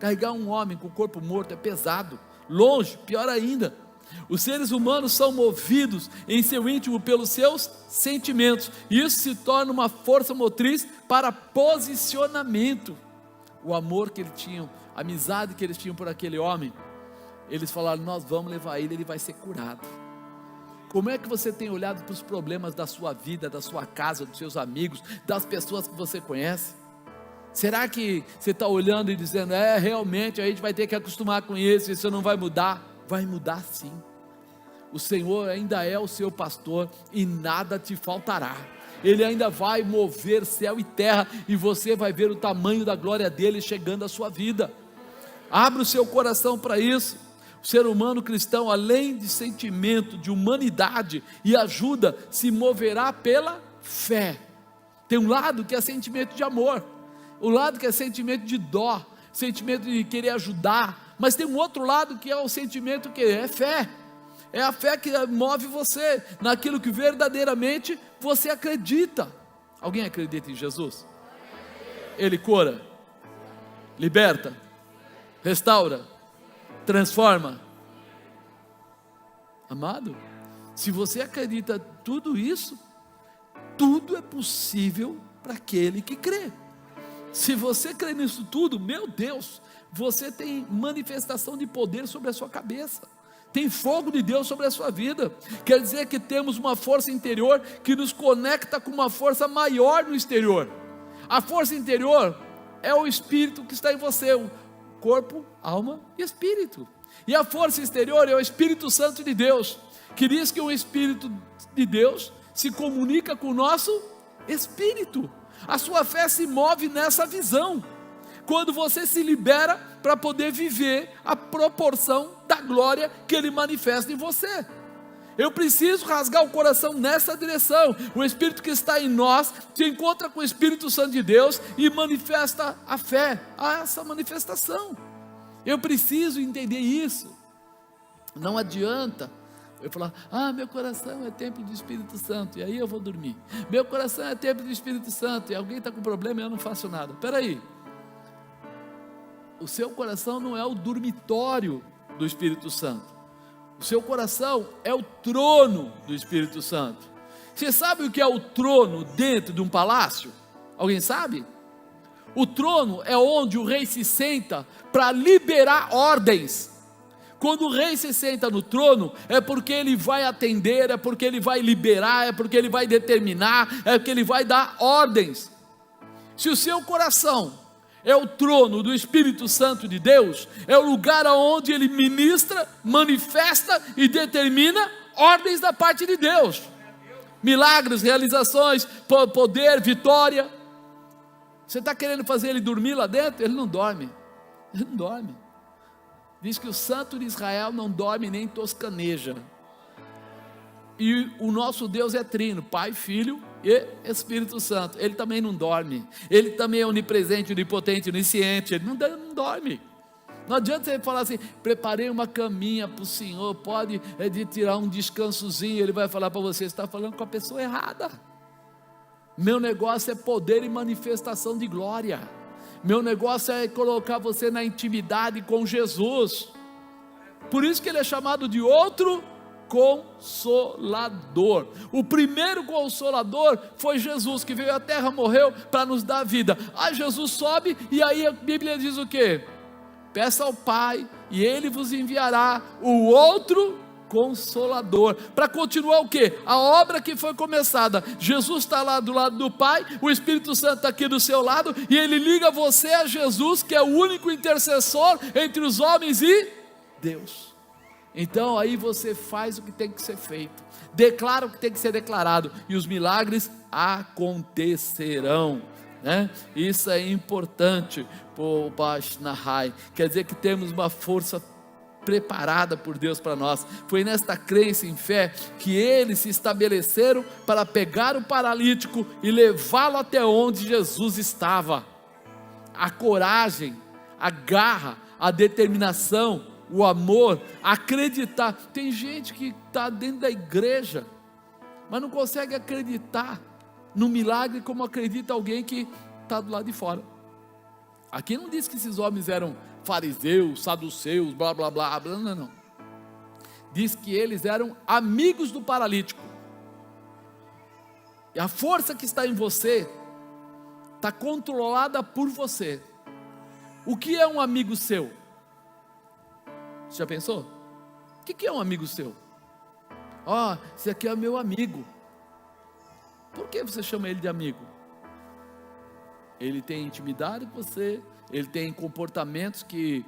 Carregar um homem com o corpo morto é pesado. Longe, pior ainda. Os seres humanos são movidos em seu íntimo pelos seus sentimentos. Isso se torna uma força motriz para posicionamento. O amor que eles tinham, a amizade que eles tinham por aquele homem, eles falaram, nós vamos levar ele vai ser curado. Como é que você tem olhado para os problemas da sua vida, da sua casa, dos seus amigos, das pessoas que você conhece? Será que você está olhando e dizendo, realmente a gente vai ter que acostumar com isso não vai mudar? Vai mudar sim. O Senhor ainda é o seu pastor e nada te faltará. Ele ainda vai mover céu e terra e você vai ver o tamanho da glória dele chegando à sua vida. Abra o seu coração para isso. O ser humano cristão, além de sentimento de humanidade e ajuda, se moverá pela fé. Tem um lado que é sentimento de amor, o lado que é sentimento de dó, sentimento de querer ajudar, mas tem um outro lado que é o sentimento que é fé. É a fé que move você naquilo que verdadeiramente você acredita. Alguém acredita em Jesus? Ele cura, liberta, restaura, transforma. Amado, se você acredita tudo isso, tudo é possível para aquele que crê. Se você crê nisso tudo, meu Deus, você tem manifestação de poder sobre a sua cabeça, tem fogo de Deus sobre a sua vida. Quer dizer que temos uma força interior que nos conecta com uma força maior no exterior. A força interior é o Espírito que está em você, o corpo, alma e espírito. E a força exterior é o Espírito Santo de Deus, que diz que o Espírito de Deus se comunica com o nosso espírito. A sua fé se move nessa visão, quando você se libera para poder viver a proporção da glória que Ele manifesta em você. Eu preciso rasgar o coração nessa direção. O Espírito que está em nós se encontra com o Espírito Santo de Deus e manifesta a fé, a essa manifestação. Eu preciso entender isso. Não adianta eu falar, meu coração é templo do Espírito Santo, e aí eu vou dormir. Meu coração é templo do Espírito Santo, e alguém está com problema e eu não faço nada. Espera aí, o seu coração não é o dormitório do Espírito Santo. O seu coração é o trono do Espírito Santo. Você sabe o que é o trono dentro de um palácio? Alguém sabe? O trono é onde o rei se senta para liberar ordens. Quando o rei se senta no trono, é porque ele vai atender, é porque ele vai liberar, é porque ele vai determinar, é porque ele vai dar ordens. Se o seu coração é o trono do Espírito Santo de Deus, é o lugar onde ele ministra, manifesta e determina ordens da parte de Deus. Milagres, realizações, poder, vitória. Você está querendo fazer ele dormir lá dentro? Ele não dorme. Ele não dorme. Diz que o santo de Israel não dorme nem toscaneja. E o nosso Deus é trino, Pai, Filho e Espírito Santo. Ele também não dorme. Ele também é onipresente, onipotente, onisciente. Ele não dorme. Não adianta você falar assim: preparei uma caminha para o Senhor, pode de tirar um descansozinho. Ele vai falar para você: você está falando com a pessoa errada. Meu negócio é poder e manifestação de glória. Meu negócio é colocar você na intimidade com Jesus. Por isso que ele é chamado de outro Consolador. O primeiro Consolador foi Jesus, que veio à terra, morreu para nos dar vida. Aí Jesus sobe e aí a Bíblia diz o quê? Peça ao Pai e Ele vos enviará o outro Consolador, para continuar o quê? A obra que foi começada. Jesus está lá do lado do Pai, o Espírito Santo está aqui do seu lado, e Ele liga você a Jesus, que é o único intercessor entre os homens e Deus. Então aí você faz o que tem que ser feito, declara o que tem que ser declarado, e os milagres acontecerão, né? Isso é importante. Quer dizer que temos uma força preparada por Deus para nós. Foi nesta crença em fé que eles se estabeleceram para pegar o paralítico e levá-lo até onde Jesus estava. A coragem, a garra, a determinação, o amor, acreditar. Tem gente que está dentro da igreja, mas não consegue acreditar no milagre como acredita alguém que está do lado de fora. Aqui não diz que esses homens eram fariseus, saduceus, blá blá blá, blá, não. Diz que eles eram amigos do paralítico. E a força que está em você está controlada por você. O que é um amigo seu? Você já pensou? O que é um amigo seu? Esse aqui é meu amigo. Por que você chama ele de amigo? Ele tem intimidade com você, ele tem comportamentos que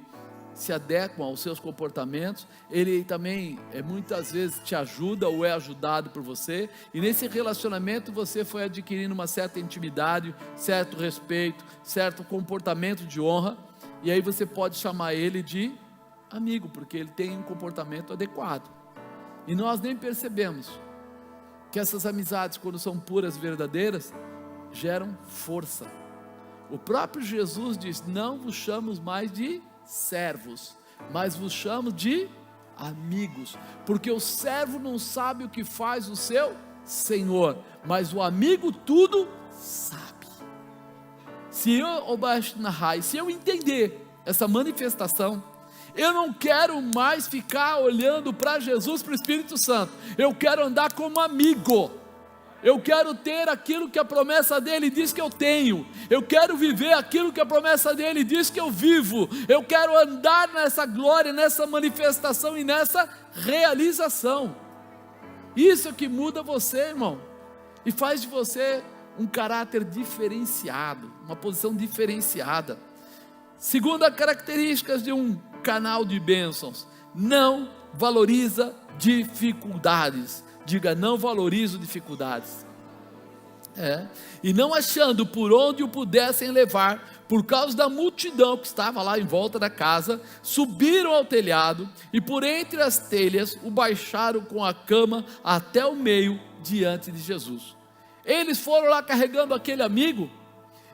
se adequam aos seus comportamentos, ele também muitas vezes te ajuda ou é ajudado por você, e nesse relacionamento você foi adquirindo uma certa intimidade, certo respeito, certo comportamento de honra, e aí você pode chamar ele de amigo, porque ele tem um comportamento adequado, e nós nem percebemos que essas amizades, quando são puras e verdadeiras, geram força. O próprio Jesus diz: não vos chamo mais de servos, mas vos chamo de amigos, porque o servo não sabe o que faz o seu Senhor, mas o amigo tudo sabe. Se eu entender essa manifestação, eu não quero mais ficar olhando para Jesus, para o Espírito Santo. Eu quero andar como amigo. Eu quero ter aquilo que a promessa dele diz que eu tenho. Eu quero viver aquilo que a promessa dele diz que eu vivo. Eu quero andar nessa glória, nessa manifestação e nessa realização. Isso é que muda você, irmão, e faz de você um caráter diferenciado, uma posição diferenciada. Segunda característica de um canal de bênçãos: não valoriza dificuldades. Diga: não valorizo dificuldades. E não achando por onde o pudessem levar, por causa da multidão que estava lá em volta da casa, subiram ao telhado e por entre as telhas o baixaram com a cama até o meio diante de Jesus. Eles foram lá carregando aquele amigo,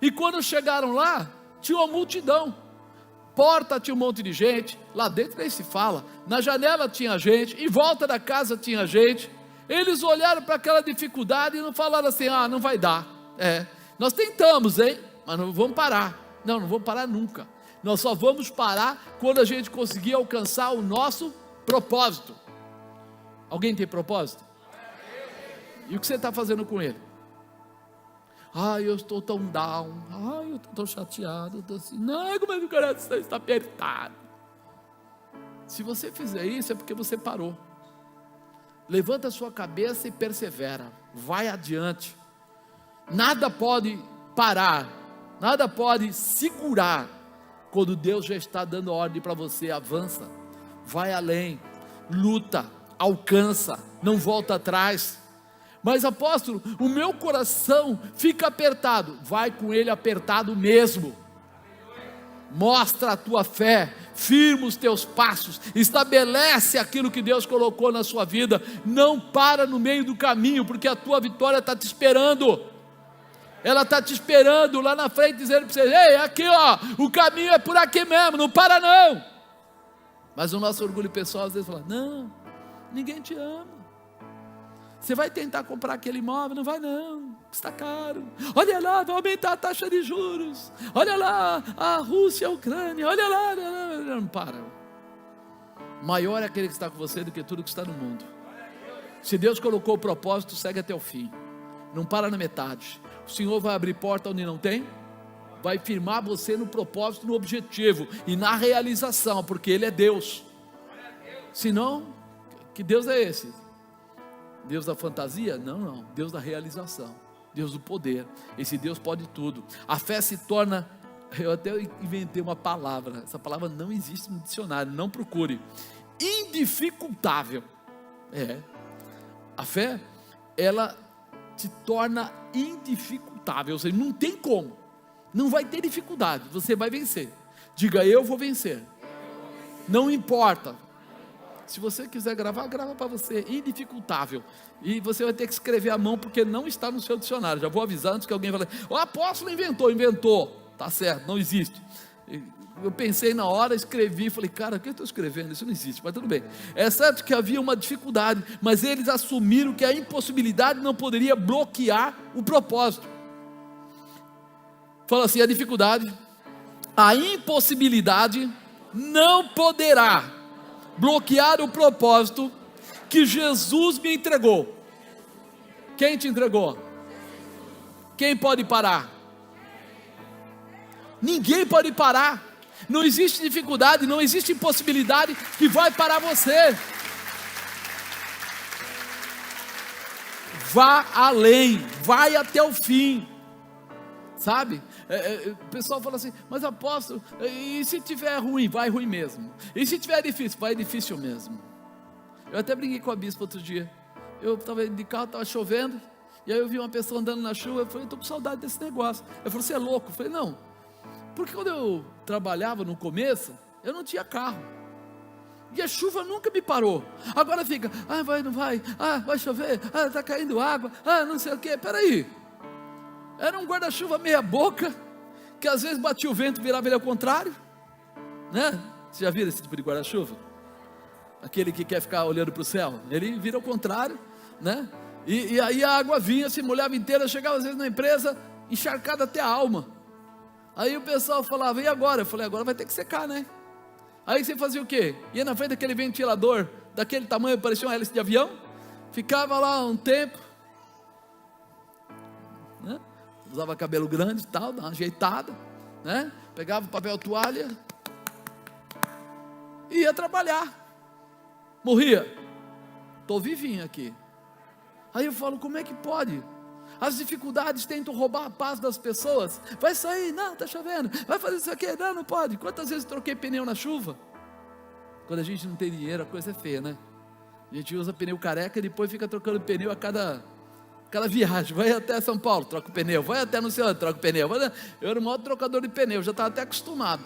e quando chegaram lá, tinha uma multidão. Porta tinha um monte de gente, lá dentro nem se fala, na janela tinha gente, em volta da casa tinha gente. Eles olharam para aquela dificuldade e não falaram assim: não vai dar. Nós tentamos, mas não vamos parar. Não vamos parar nunca. Nós só vamos parar quando a gente conseguir alcançar o nosso propósito. Alguém tem propósito? E o que você está fazendo com ele? Eu estou tão down. Eu estou tão chateado. Eu estou assim, não, como é que o coração está apertado? Se você fizer isso, é porque você parou. Levanta a sua cabeça e persevera. Vai adiante. Nada pode parar. Nada pode segurar. Quando Deus já está dando ordem para você, avança. Vai além. Luta. Alcança. Não volta atrás. Mas apóstolo, o meu coração fica apertado. Vai com ele apertado mesmo. Mostra a tua fé, firma os teus passos, estabelece aquilo que Deus colocou na sua vida. Não para no meio do caminho, porque a tua vitória está te esperando. Ela está te esperando lá na frente, dizendo para você: ei, aqui ó, o caminho é por aqui mesmo, não para não. Mas o nosso orgulho pessoal às vezes fala: não, ninguém te ama. Você vai tentar comprar aquele imóvel? Não vai não, está caro. Olha lá, vai aumentar a taxa de juros. Olha lá, a Rússia, a Ucrânia. Olha lá, não para. Maior é aquele que está com você do que tudo que está no mundo. Se Deus colocou o propósito, segue até o fim. Não para na metade. O Senhor vai abrir porta onde não tem. Vai firmar você no propósito, no objetivo e na realização, porque Ele é Deus. Senão, que Deus é esse? Deus da fantasia? Não, Deus da realização, Deus do poder. Esse Deus pode tudo. A fé se torna, eu até inventei uma palavra, essa palavra não existe no dicionário, não procure, indificultável. A fé, ela te torna indificultável, ou seja, não tem como, não vai ter dificuldade, você vai vencer. Diga: eu vou vencer. Não importa. Se você quiser gravar, grava para você, indificultável. E você vai ter que escrever à mão, porque não está no seu dicionário. Já vou avisar antes que alguém fale: o apóstolo inventou. Tá certo, não existe. Eu pensei na hora, escrevi, falei: cara, o que eu estou escrevendo? Isso não existe, mas tudo bem. É certo que havia uma dificuldade, mas eles assumiram que a impossibilidade não poderia bloquear o propósito. Fala assim: a impossibilidade não poderá bloquear o propósito que Jesus me entregou. Quem te entregou? Quem pode parar? Ninguém pode parar. Não existe dificuldade, não existe impossibilidade que vai parar você. Vá além, vai até o fim. Sabe? O pessoal fala assim: mas apóstolo, e se tiver ruim? Vai ruim mesmo. E se tiver difícil? Vai difícil mesmo. Eu até brinquei com a bispa outro dia. Eu estava de carro, estava chovendo, e aí eu vi uma pessoa andando na chuva. Eu falei: estou com saudade desse negócio. Eu falei: você é louco? Eu falei: não, porque quando eu trabalhava no começo, eu não tinha carro, e a chuva nunca me parou. Agora fica: vai, não vai, vai chover, está caindo água, não sei o que. Peraí, era um guarda-chuva meia boca, que às vezes batia o vento e virava ele ao contrário, né? Você já viu esse tipo de guarda-chuva? Aquele que quer ficar olhando para o céu, ele vira ao contrário, né? E aí a água vinha, se molhava inteira, chegava às vezes na empresa, encharcada até a alma. Aí o pessoal falava: e agora? Eu falei: agora vai ter que secar, né? Aí você fazia o quê? Ia na frente daquele ventilador, daquele tamanho, parecia uma hélice de avião, ficava lá um tempo, né? Usava cabelo grande e tal, dava uma ajeitada, né? Pegava o papel toalha e ia trabalhar. Morria. Estou vivinho aqui. Aí eu falo: como é que pode? As dificuldades tentam roubar a paz das pessoas. Vai sair, não, está chovendo. Vai fazer isso aqui, não pode. Quantas vezes troquei pneu na chuva? Quando a gente não tem dinheiro, a coisa é feia, né? A gente usa pneu careca e depois fica trocando pneu a cada viagem. Vai até São Paulo, troca o pneu. Vai até não sei onde, troca o pneu. Eu era o maior trocador de pneu, já estava até acostumado.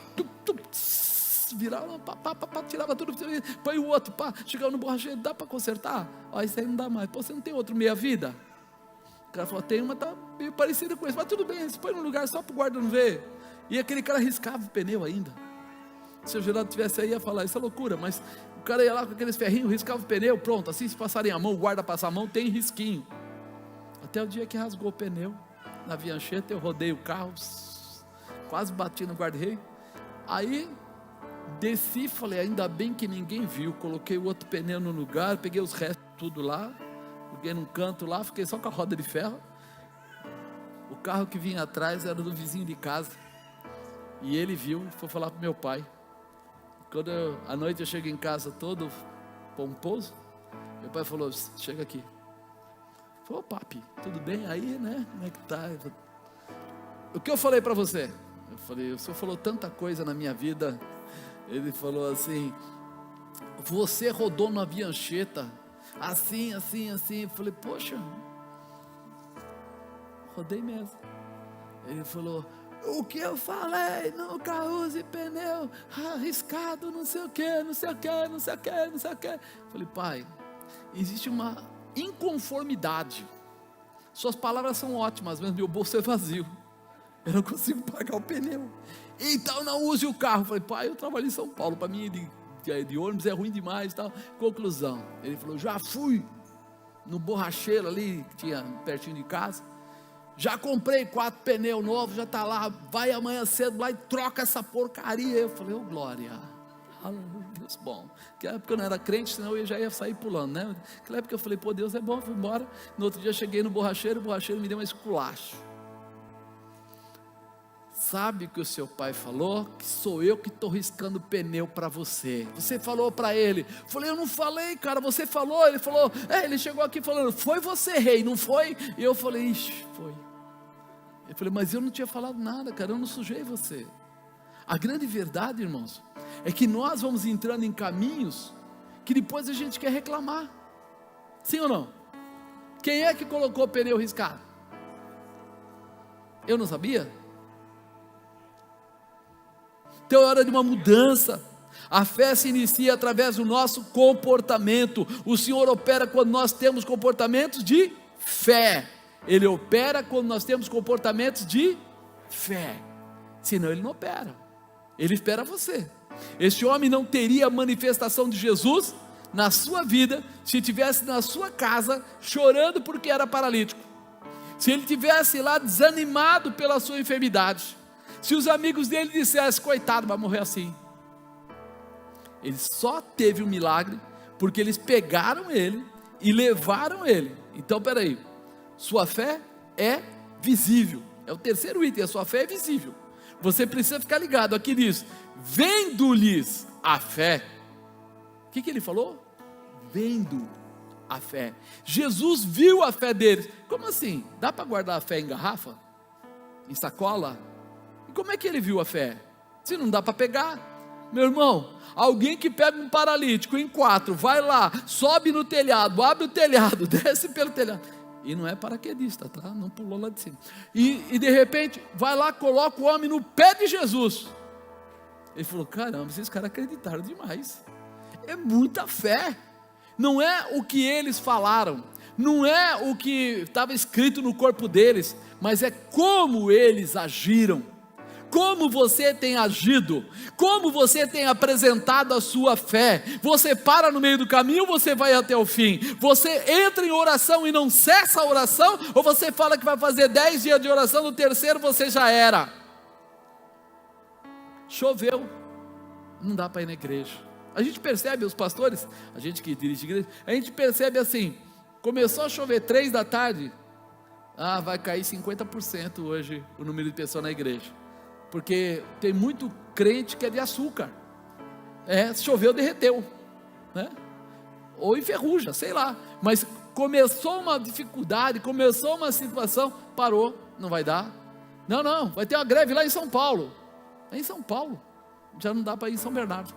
Virava, tirava tudo, põe o outro, chegava no borracheiro: dá para consertar? Isso aí não dá mais. Você não tem outro meia-vida? O cara falou: tem uma, tá meio parecida com isso, mas tudo bem, você põe num lugar só para o guarda não ver. E aquele cara riscava o pneu ainda. Se o Geraldo tivesse aí, ia falar: isso é loucura, mas o cara ia lá com aqueles ferrinhos, riscava o pneu, pronto, assim se passarem a mão, o guarda passar a mão, tem risquinho. Até o dia que rasgou o pneu, na Viancheta, eu rodei o carro, quase bati no guarda-rei. Aí desci, falei, ainda bem que ninguém viu. Coloquei o outro pneu no lugar, peguei os restos tudo lá, fiquei num canto lá, fiquei só com a roda de ferro. O carro que vinha atrás era do vizinho de casa, e ele viu, foi falar para meu pai. À noite eu chego em casa todo pomposo, meu pai falou, chega aqui. Falei, ô papi, tudo bem aí, né? Como é que tá? O que eu falei para você? Eu falei, o senhor falou tanta coisa na minha vida. Ele falou assim, você rodou na Biancheta, assim, assim, assim. Eu falei, poxa, rodei mesmo. Ele falou, o que eu falei, nunca use pneu arriscado, não sei o que, não sei o que, não sei o que, não sei o que. Eu falei, pai, existe uma inconformidade. Suas palavras são ótimas, mas meu bolso é vazio. Eu não consigo pagar o pneu. Então não use o carro. Eu falei, pai, eu trabalho em São Paulo, para mim de ônibus é ruim demais, tal. Conclusão, ele falou, já fui no borracheiro ali, que tinha pertinho de casa, já comprei 4 pneus novos, já está lá, vai amanhã cedo lá e troca essa porcaria. Eu falei, ô glória, Deus bom. Naquela época eu não era crente, senão eu já ia sair pulando, né? Naquela época eu falei, pô, Deus é bom, fui embora. No outro dia eu cheguei no borracheiro, o borracheiro me deu um esculacho. Sabe o que o seu pai falou? Que sou eu que estou riscando pneu para você. Você falou para ele. Eu falei, eu não falei, cara, você falou. Ele falou, ele chegou aqui falando, foi você, rei, não foi? E eu falei, ixi, foi. Eu falei, mas eu não tinha falado nada, cara, eu não sujei você. A grande verdade, irmãos, é que nós vamos entrando em caminhos que depois a gente quer reclamar. Sim ou não? Quem é que colocou o pneu riscado? Eu não sabia? Então é hora de uma mudança. A fé se inicia através do nosso comportamento. O Senhor opera quando nós temos comportamentos de fé. Ele opera quando nós temos comportamentos de fé. Senão ele não opera. Ele espera você. Este homem não teria a manifestação de Jesus na sua vida se estivesse na sua casa chorando porque era paralítico. Se ele estivesse lá desanimado pela sua enfermidade. Se os amigos dele dissessem, coitado, vai morrer assim. Ele só teve um milagre porque eles pegaram ele e levaram ele. Então, peraí, sua fé é visível. É o terceiro item, a sua fé é visível. Você precisa ficar ligado, aqui diz, vendo-lhes a fé. O que ele falou? Vendo a fé. Jesus viu a fé deles. Como assim? Dá para guardar a fé em garrafa? Em sacola? Como é que ele viu a fé? Se não dá para pegar, meu irmão, alguém que pega um paralítico em 4, vai lá, sobe no telhado, abre o telhado, desce pelo telhado, e não é paraquedista, tá? Não pulou lá de cima, e de repente, vai lá, coloca o homem no pé de Jesus, ele falou, caramba, esses caras acreditaram demais, é muita fé, não é o que eles falaram, não é o que estava escrito no corpo deles, mas é como eles agiram. Como você tem agido, como você tem apresentado a sua fé. Você para no meio do caminho, você vai até o fim. Você entra em oração e não cessa a oração, ou você fala que vai fazer 10 dias de oração, no terceiro você já era. Choveu, não dá para ir na igreja. A gente percebe, os pastores, a gente que dirige igreja, a gente percebe assim, começou a chover 3 da tarde, vai cair 50% hoje o número de pessoas na igreja. Porque tem muito crente que é de açúcar. Se choveu, derreteu, né? Ou enferruja, sei lá. Mas começou uma dificuldade, começou uma situação, parou, não vai dar. Não, vai ter uma greve lá em São Paulo. É em São Paulo, já não dá para ir em São Bernardo.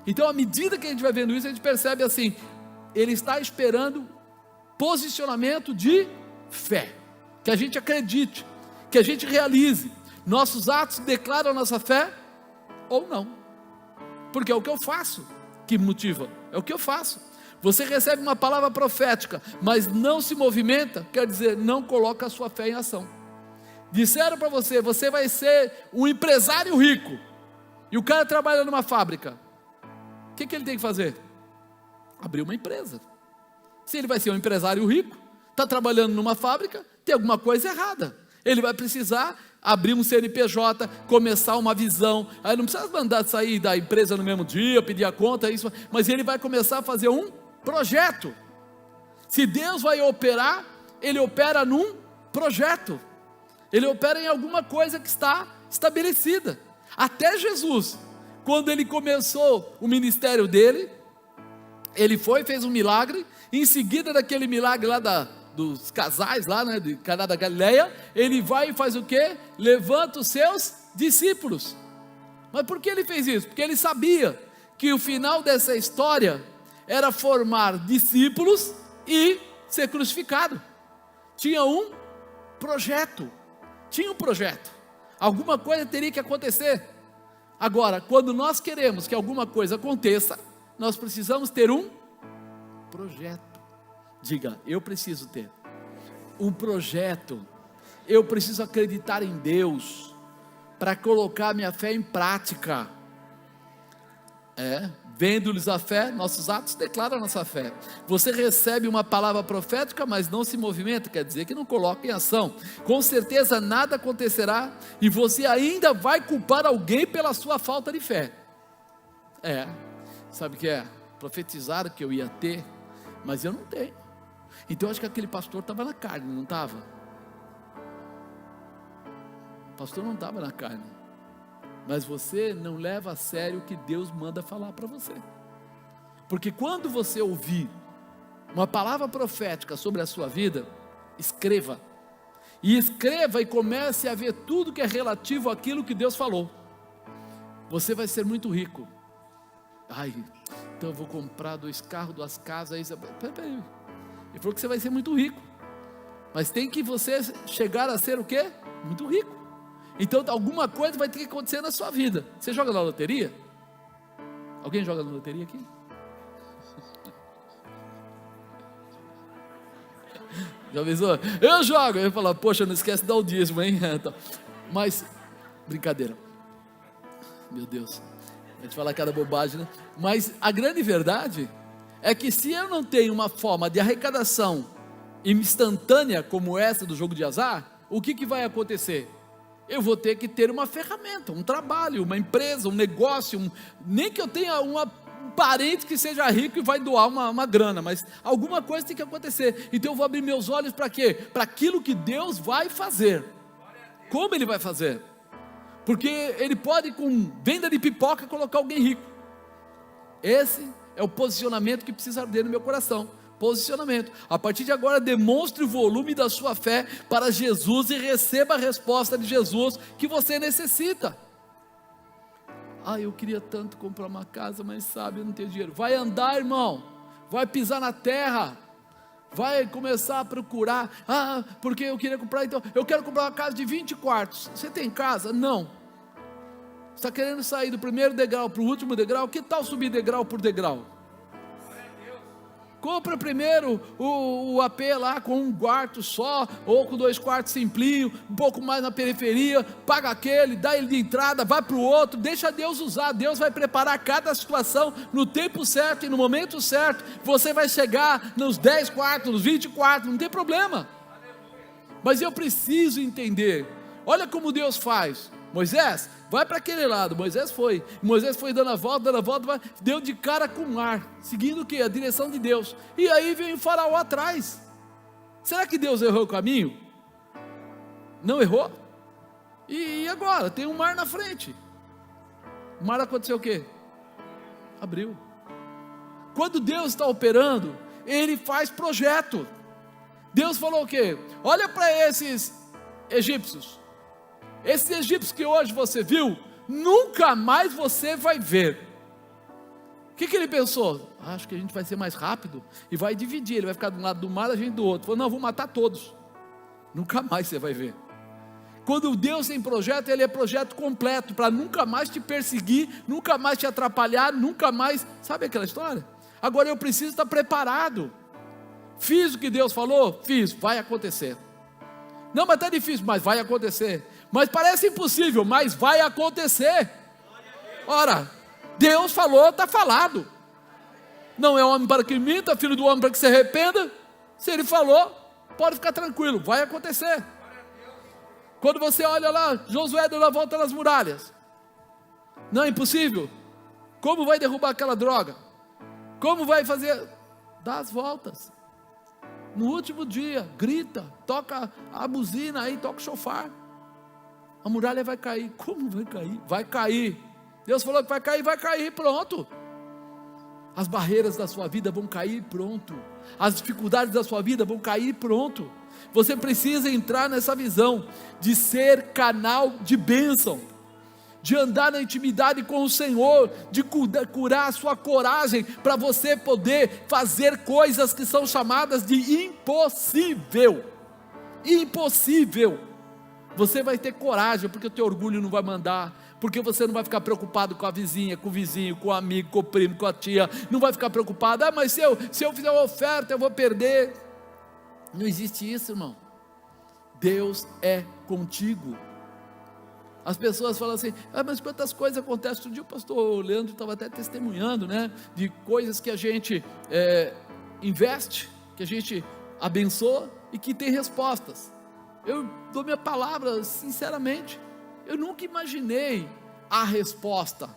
Então, à medida que a gente vai vendo isso, a gente percebe assim, ele está esperando posicionamento de fé. Que a gente acredite, que a gente realize. Nossos atos declaram a nossa fé ou não, porque é o que eu faço que motiva, é o que eu faço. Você recebe uma palavra profética, mas não se movimenta, quer dizer, não coloca a sua fé em ação. Disseram para você, você vai ser um empresário rico, e o cara trabalha numa fábrica, o que ele tem que fazer? Abrir uma empresa. Se ele vai ser um empresário rico, está trabalhando numa fábrica, tem alguma coisa errada. Ele vai precisar abrir um CNPJ, começar uma visão. Aí não precisa mandar sair da empresa no mesmo dia, pedir a conta, isso, mas ele vai começar a fazer um projeto. Se Deus vai operar, Ele opera num projeto. Ele opera em alguma coisa que está estabelecida. Até Jesus, quando Ele começou o ministério dele, Ele fez um milagre. Em seguida daquele milagre lá dos casais lá, né, de Caná da Galileia, Ele vai e faz o quê? Levanta os seus discípulos. Mas por que Ele fez isso? Porque Ele sabia que o final dessa história era formar discípulos e ser crucificado. Tinha um projeto. Alguma coisa teria que acontecer. Agora, quando nós queremos que alguma coisa aconteça, nós precisamos ter um projeto. Diga, eu preciso ter um projeto. Eu preciso acreditar em Deus para colocar minha fé em prática. Vendo-lhes a fé, nossos atos declaram a nossa fé. Você recebe uma palavra profética, mas não se movimenta, quer dizer que não coloca em ação. Com certeza nada acontecerá, e você ainda vai culpar alguém pela sua falta de fé. Sabe o que é? Profetizaram que eu ia ter, mas eu não tenho. Então eu acho que aquele pastor estava na carne, não estava? O pastor não estava na carne. Mas você não leva a sério o que Deus manda falar para você. Porque quando você ouvir uma palavra profética sobre a sua vida, escreva. E escreva e comece a ver tudo que é relativo àquilo que Deus falou. Você vai ser muito rico. Então eu vou comprar 2 carros, 2 casas. Peraí. Ele falou que você vai ser muito rico. Mas tem que você chegar a ser o quê? Muito rico. Então alguma coisa vai ter que acontecer na sua vida. Você joga na loteria? Alguém joga na loteria aqui? Já avisou? Eu jogo. Eu falo, poxa, não esquece de dar o dízimo, hein? Mas, brincadeira. Meu Deus, a gente fala cada bobagem, né? Mas a grande verdade é que se eu não tenho uma forma de arrecadação instantânea como essa do jogo de azar, o que vai acontecer? Eu vou ter que ter uma ferramenta, um trabalho, uma empresa, um negócio, nem que eu tenha um parente que seja rico e vai doar uma grana, mas alguma coisa tem que acontecer. Então eu vou abrir meus olhos para quê? Para aquilo que Deus vai fazer. Como Ele vai fazer? Porque Ele pode, com venda de pipoca, colocar alguém rico. Esse é o posicionamento que precisa arder no meu coração. Posicionamento. A partir de agora, demonstre o volume da sua fé para Jesus e receba a resposta de Jesus que você necessita. Eu queria tanto comprar uma casa, mas sabe, eu não tenho dinheiro. Vai andar, irmão. Vai pisar na terra. Vai começar a procurar. Porque eu queria comprar, então eu quero comprar uma casa de 20 quartos. Você tem casa? Não. Você está querendo sair do primeiro degrau para o último degrau? Que tal subir degrau por degrau? Compra primeiro o AP lá com 1 quarto só, ou com 2 quartos simplinho, um pouco mais na periferia, paga aquele, dá ele de entrada, vai para o outro, deixa Deus usar. Deus vai preparar cada situação no tempo certo e no momento certo. Você vai chegar nos 10 quartos, nos 20 quartos, não tem problema. Mas eu preciso entender, olha como Deus faz. Moisés, vai para aquele lado. Moisés foi dando a volta, deu de cara com o mar, seguindo o quê? A direção de Deus. E aí vem o faraó atrás. Será que Deus errou o caminho? Não errou? E agora? Tem um mar na frente. O mar aconteceu o quê? Abriu. Quando Deus está operando, Ele faz projeto. Deus falou o quê? Olha para esses egípcios. Esses egípcios que hoje você viu, nunca mais você vai ver. O que Ele pensou? Acho que a gente vai ser mais rápido e vai dividir. Ele vai ficar de um lado do mar, a gente do outro. Falou, não, vou matar todos. Nunca mais você vai ver. Quando Deus tem projeto, Ele é projeto completo, para nunca mais te perseguir, nunca mais te atrapalhar, nunca mais. Sabe aquela história? Agora eu preciso estar preparado. Fiz o que Deus falou? Fiz, vai acontecer. Não, mas está difícil, mas vai acontecer. Mas parece impossível, mas vai acontecer. Ora, Deus falou, está falado. Não é homem para que minta, filho do homem para que se arrependa. Se Ele falou, pode ficar tranquilo, vai acontecer. Quando você olha lá, Josué dando a volta nas muralhas, não é impossível? Como vai derrubar aquela droga? Como vai fazer? Dá as voltas. No último dia, grita, toca a buzina aí, toca o chofar. A muralha vai cair. Como vai cair? Vai cair. Deus falou que vai cair, pronto. As barreiras da sua vida vão cair, pronto. As dificuldades da sua vida vão cair, pronto. Você precisa entrar nessa visão de ser canal de bênção, de andar na intimidade com o Senhor, de curar a sua coragem, para você poder fazer coisas que são chamadas de impossível. Impossível. Você vai ter coragem, porque o teu orgulho não vai mandar, porque você não vai ficar preocupado com a vizinha, com o vizinho, com o amigo, com o primo, com a tia, não vai ficar preocupado, mas se eu fizer uma oferta eu vou perder. Não existe isso, irmão. Deus é contigo. As pessoas falam assim, mas quantas coisas acontecem? Outro dia o pastor Leandro estava até testemunhando, né, de coisas que a gente investe, que a gente abençoa e que tem respostas. Eu dou minha palavra sinceramente, eu nunca imaginei a resposta,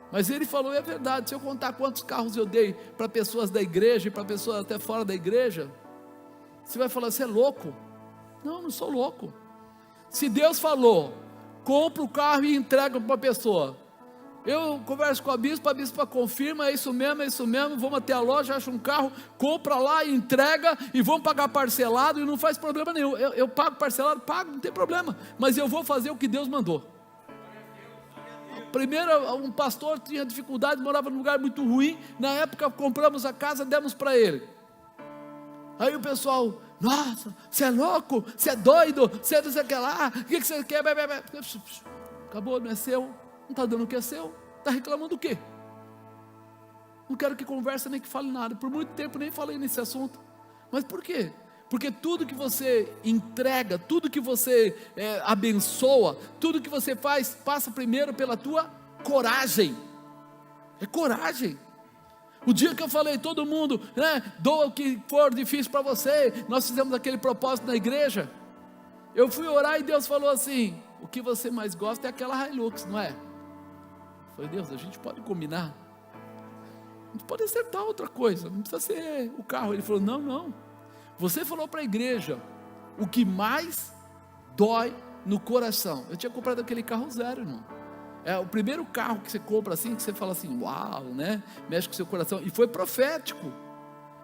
mas ele falou, é verdade. Se eu contar quantos carros eu dei para pessoas da igreja e para pessoas até fora da igreja, você vai falar, você é louco? Não sou louco. Se Deus falou, compra o carro e entrega para uma pessoa, eu converso com a bispa confirma, é isso mesmo, vamos até a loja, acha um carro, compra lá, entrega, e vamos pagar parcelado, e não faz problema nenhum, eu pago parcelado, não tem problema, mas eu vou fazer o que Deus mandou. Primeiro, um pastor tinha dificuldade, morava num lugar muito ruim, na época compramos a casa, demos para ele, aí o pessoal, nossa, você é louco, você é doido, você não sei o que lá, o que você quer, acabou, não é seu, não está dando o que é seu, está reclamando o quê? Não quero que converse nem que fale nada, por muito tempo nem falei nesse assunto, mas por quê? Porque tudo que você entrega, tudo que você abençoa, tudo que você faz, passa primeiro pela tua coragem, é coragem. O dia que eu falei, todo mundo, doa o que for difícil para você, nós fizemos aquele propósito na igreja, eu fui orar e Deus falou assim, o que você mais gosta é aquela Hilux, não é? Eu falei, Deus, a gente pode combinar, a gente pode acertar outra coisa, não precisa ser o carro. Ele falou, não, você falou para a igreja, o que mais dói no coração. Eu tinha comprado aquele carro zero, irmão. É o primeiro carro que você compra assim, que você fala assim, uau, né? Mexe com o seu coração, e foi profético.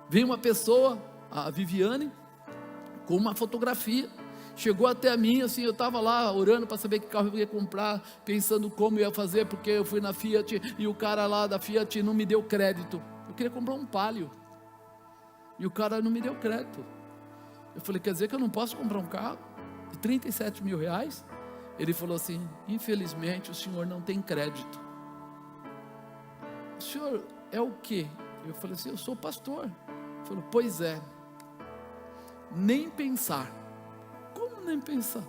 Veio uma pessoa, a Viviane, com uma fotografia, chegou até a mim, assim, eu estava lá orando para saber que carro eu ia comprar, pensando como eu ia fazer, porque eu fui na Fiat, e o cara lá da Fiat não me deu crédito, eu queria comprar um Palio, e o cara não me deu crédito. Eu falei, quer dizer que eu não posso comprar um carro de 37 mil reais? Ele falou assim, infelizmente o senhor não tem crédito. O senhor é o quê? Eu falei assim, eu sou pastor. Ele falou, pois é, nem pensar. Como nem pensar?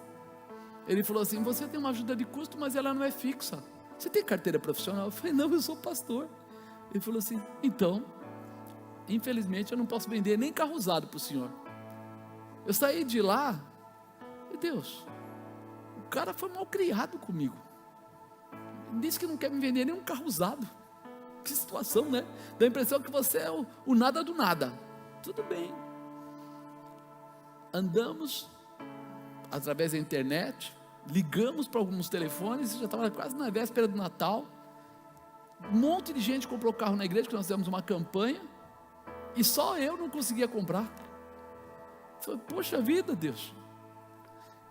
Ele falou assim, você tem uma ajuda de custo, mas ela não é fixa. Você tem carteira profissional? Eu falei, não, eu sou pastor. Ele falou assim, então, infelizmente eu não posso vender nem carro usado para o senhor. Eu saí de lá, e Deus, o cara foi mal criado comigo, disse que não quer me vender nem um carro usado. Que situação, né? Dá a impressão que você é o nada do nada. Tudo bem, andamos através da internet, ligamos para alguns telefones, já estava quase na véspera do Natal, um monte de gente comprou carro na igreja, que nós fizemos uma campanha, e só eu não conseguia comprar. Eu falei, poxa vida, Deus.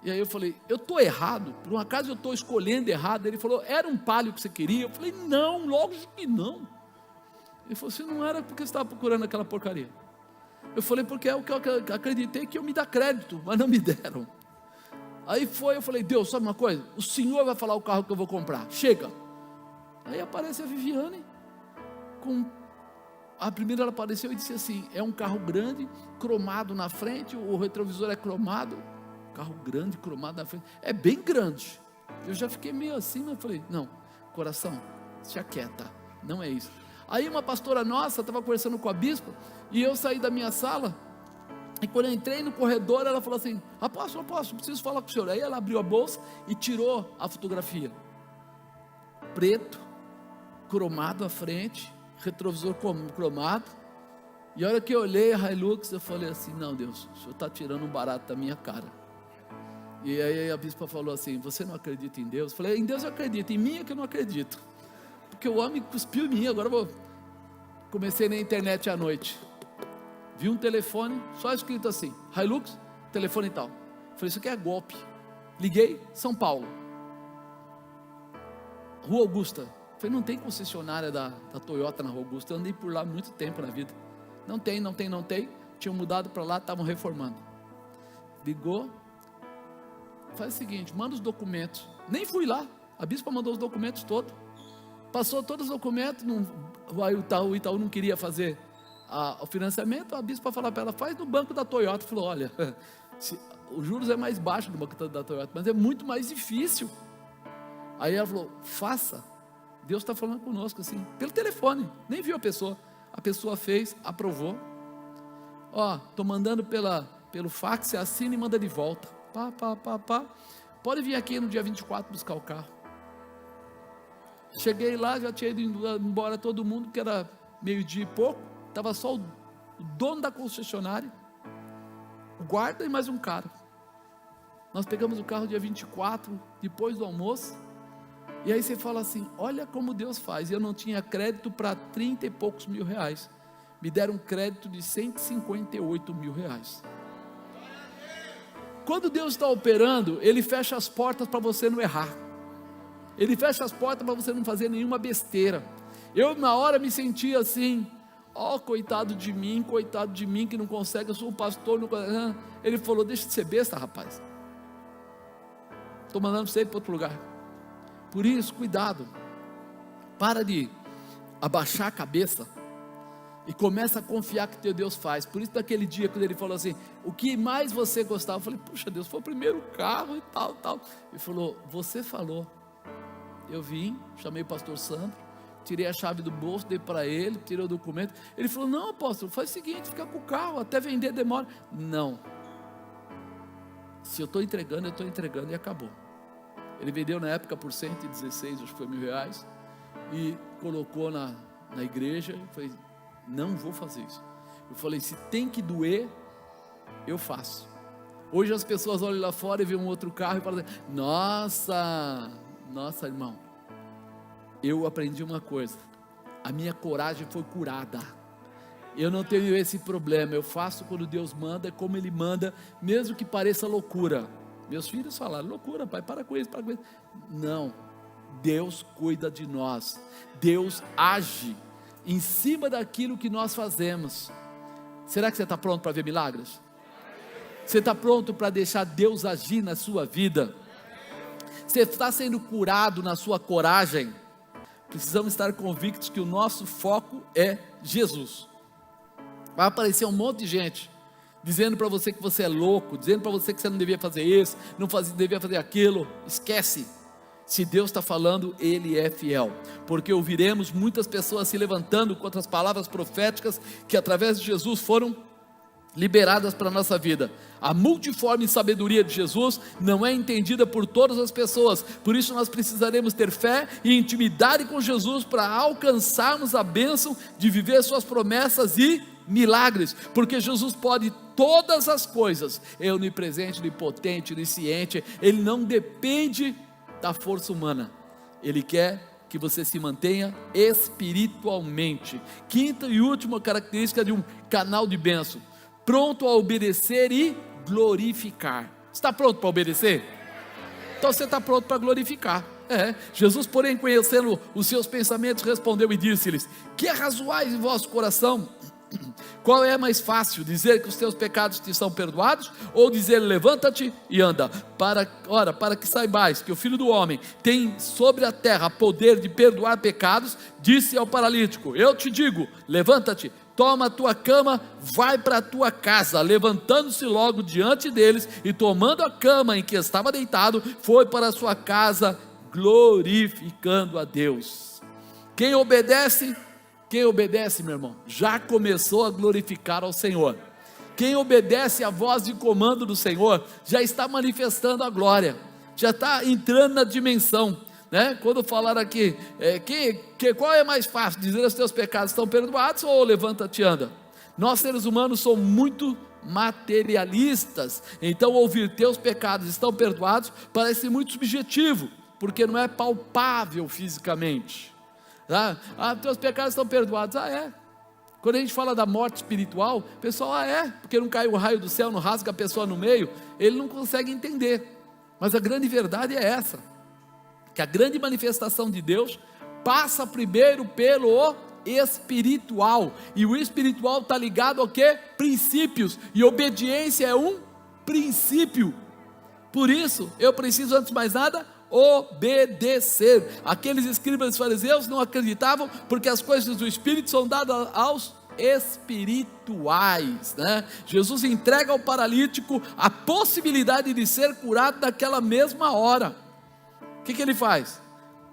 E aí eu falei, eu estou errado, por um acaso eu estou escolhendo errado? Ele falou, era um Palio que você queria? Eu falei, não, lógico que não. Ele falou, se não era porque você estava procurando aquela porcaria. Eu falei, porque é o que eu acreditei que eu me dar crédito, mas não me deram. Aí eu falei, Deus, sabe uma coisa? O Senhor vai falar o carro que eu vou comprar, chega. Aí aparece a Viviane, a primeira ela apareceu e disse assim, é um carro grande, cromado na frente, o retrovisor é cromado, carro grande, cromado na frente, é bem grande. Eu já fiquei meio assim, mas falei, não, coração, se aquieta, não é isso. Aí uma pastora nossa estava conversando com a bispa, e eu saí da minha sala, E quando eu entrei no corredor, ela falou assim: apóstolo, preciso falar com o senhor. Aí ela abriu a bolsa e tirou a fotografia. Preto, cromado à frente, retrovisor cromado. E a hora que eu olhei a Hilux, eu falei assim: não, Deus, o senhor está tirando um barato da minha cara. E aí a bispa falou assim: você não acredita em Deus? Eu falei: em Deus eu acredito, em mim é que eu não acredito, porque o homem cuspiu em mim. Agora eu vou. Comecei na internet à noite, vi um telefone, só escrito assim: Hilux, telefone e tal. Falei: isso aqui é golpe. Liguei, São Paulo, Rua Augusta. Falei: não tem concessionária da Toyota na Rua Augusta. Eu andei por lá muito tempo na vida. Não tem. Tinham mudado para lá, estavam reformando. Ligou. Faz o seguinte: manda os documentos. Nem fui lá, a bispa mandou os documentos todos. Passou todos os documentos. O Itaú não queria fazer o financiamento. A bispa falou para ela: faz no banco da Toyota. Falou: olha, os juros é mais baixo no banco da Toyota, mas é muito mais difícil. Aí ela falou: faça, Deus está falando conosco assim, pelo telefone, nem viu a pessoa fez, aprovou. Estou mandando pelo fax, você assina e manda de volta. Pode vir aqui no dia 24 buscar o carro. Cheguei lá, já tinha ido embora todo mundo, que era meio-dia e pouco. Estava só o dono da concessionária, o guarda e mais um cara. Nós pegamos o carro dia 24, depois do almoço. E aí você fala assim: olha como Deus faz. Eu não tinha crédito para 30 e poucos mil reais, me deram um crédito de 158 mil reais. Quando Deus está operando, Ele fecha as portas para você não errar, Ele fecha as portas para você não fazer nenhuma besteira. Eu na hora me senti assim: coitado de mim que não consegue, eu sou um pastor, não consegue. Ele falou: deixa de ser besta, rapaz, estou mandando você ir para outro lugar. Por isso, cuidado, para de abaixar a cabeça e começa a confiar que teu Deus faz. Por isso, naquele dia, quando ele falou assim: o que mais você gostava? Eu falei: puxa, Deus, foi o primeiro carro e tal. Ele falou: você falou. Eu vim, chamei o pastor Sandro, tirei a chave do bolso, dei para ele, tirei o documento. Ele falou: não, apóstolo, faz o seguinte, fica com o carro, até vender demora. Não, se eu estou entregando, e acabou. Ele vendeu na época por 116, acho que foi R$1.000, e colocou na igreja. Eu falei: não vou fazer isso. Eu falei: se tem que doer, eu faço. Hoje as pessoas olham lá fora e veem um outro carro e falam assim: nossa irmão, eu aprendi uma coisa, a minha coragem foi curada. Eu não tenho esse problema, eu faço quando Deus manda, como Ele manda, mesmo que pareça loucura. Meus filhos falaram: loucura, pai, para com isso. Não, Deus cuida de nós, Deus age em cima daquilo que nós fazemos. Será que você está pronto para ver milagres? Você está pronto para deixar Deus agir na sua vida? Você está sendo curado na sua coragem? Precisamos estar convictos que o nosso foco é Jesus. Vai aparecer um monte de gente dizendo para você que você é louco, dizendo para você que você não devia fazer isso, devia fazer aquilo. Esquece. Se Deus está falando, Ele é fiel, porque ouviremos muitas pessoas se levantando contra as palavras proféticas que através de Jesus foram liberadas para a nossa vida. A multiforme sabedoria de Jesus não é entendida por todas as pessoas, por isso nós precisaremos ter fé e intimidade com Jesus para alcançarmos a bênção de viver suas promessas e milagres, porque Jesus pode todas as coisas, é onipresente, onipotente, onisciente. Ele não depende da força humana, Ele quer que você se mantenha espiritualmente. Quinta e última característica de um canal de bênção: pronto a obedecer e glorificar. Está pronto para obedecer? Então você está pronto para glorificar. Jesus, porém, conhecendo os seus pensamentos, respondeu e disse-lhes: que arrazoais em vosso coração? Qual é mais fácil, dizer que os teus pecados te são perdoados, ou dizer: levanta-te e anda? Para que saibais que o Filho do Homem tem sobre a terra poder de perdoar pecados, disse ao paralítico: eu te digo, levanta-te, toma a tua cama, vai para a tua casa. Levantando-se logo diante deles, e tomando a cama em que estava deitado, foi para a sua casa, glorificando a Deus. Quem obedece, meu irmão, já começou a glorificar ao Senhor. Quem obedece à voz de comando do Senhor, já está manifestando a glória, já está entrando na dimensão, né? Quando falaram aqui, qual é mais fácil, dizer os teus pecados estão perdoados, ou levanta-te e anda? Nós seres humanos somos muito materialistas, então ouvir teus pecados estão perdoados parece muito subjetivo, porque não é palpável fisicamente, tá? Teus pecados estão perdoados, é. Quando a gente fala da morte espiritual, o pessoal, porque não caiu o raio do céu, não rasga a pessoa no meio, ele não consegue entender, mas a grande verdade é essa, que a grande manifestação de Deus passa primeiro pelo espiritual, e o espiritual está ligado ao quê? Princípios, e obediência é um princípio. Por isso, eu preciso antes de mais nada obedecer. Aqueles escribas e fariseus não acreditavam, porque as coisas do Espírito são dadas aos espirituais, né? Jesus entrega ao paralítico a possibilidade de ser curado naquela mesma hora. O que ele faz?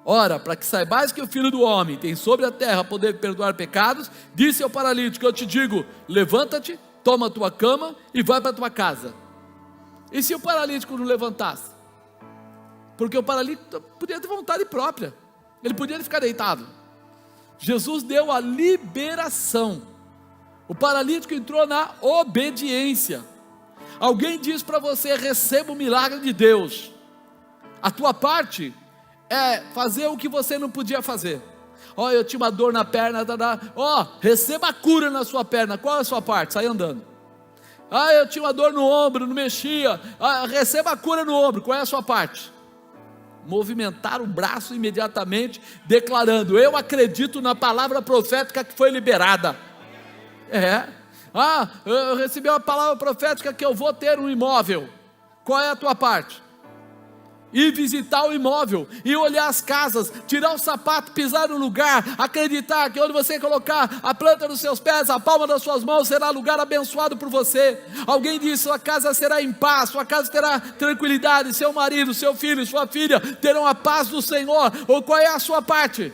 Ora, para que saibais que o Filho do Homem tem sobre a terra poder de perdoar pecados, disse ao paralítico: eu te digo, levanta-te, toma a tua cama e vai para a tua casa. E se o paralítico não levantasse? Porque o paralítico podia ter vontade própria, ele podia ficar deitado. Jesus deu a liberação, o paralítico entrou na obediência. Alguém diz para você: receba o milagre de Deus. A tua parte é fazer o que você não podia fazer. Eu tinha uma dor na perna, receba a cura na sua perna. Qual é a sua parte? Sai andando. Eu tinha uma dor no ombro, não mexia. Receba a cura no ombro. Qual é a sua parte? Movimentar o braço imediatamente, declarando: eu acredito na palavra profética que foi liberada. Eu recebi uma palavra profética que eu vou ter um imóvel. Qual é a tua parte? Ir visitar o imóvel, e olhar as casas, tirar o sapato, pisar no lugar, acreditar que onde você colocar a planta dos seus pés, a palma das suas mãos, será lugar abençoado por você. Alguém disse: sua casa será em paz, sua casa terá tranquilidade, seu marido, seu filho, sua filha terão a paz do Senhor. Ou qual é a sua parte?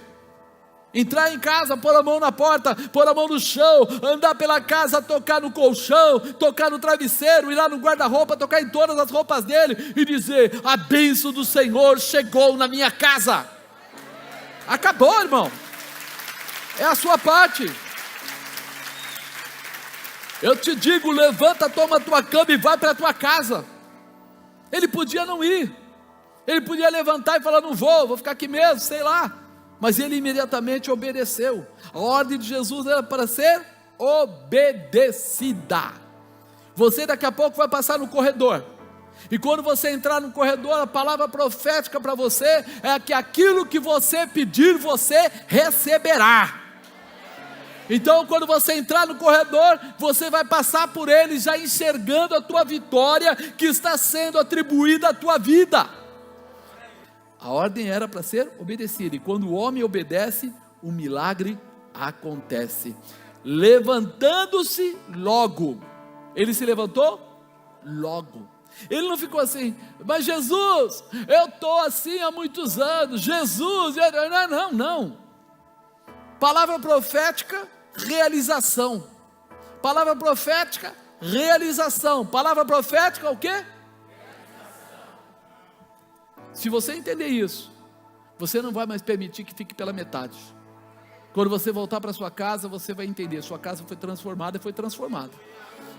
Entrar em casa, pôr a mão na porta, pôr a mão no chão, andar pela casa, tocar no colchão, tocar no travesseiro, ir lá no guarda-roupa, tocar em todas as roupas dele e dizer: a bênção do Senhor chegou na minha casa. Acabou, irmão. É a sua parte. Eu te digo, levanta, toma a tua cama e vai para a tua casa. Ele podia não ir, ele podia levantar e falar: não vou ficar aqui mesmo, sei lá. Mas ele imediatamente obedeceu. A ordem de Jesus era para ser obedecida. Você daqui a pouco vai passar no corredor, e quando você entrar no corredor, a palavra profética para você é que aquilo que você pedir, você receberá. Então, quando você entrar no corredor, você vai passar por ele já enxergando a tua vitória que está sendo atribuída à tua vida. A ordem era para ser obedecida, e quando o homem obedece, o milagre acontece. Levantando-se logo. Ele se levantou logo. Ele não ficou assim: mas Jesus, eu estou assim há muitos anos. Jesus, não. Palavra profética, realização. Palavra profética, realização. Palavra profética, o quê? Se você entender isso, você não vai mais permitir que fique pela metade. Quando você voltar para sua casa, você vai entender: sua casa foi transformada e foi transformada.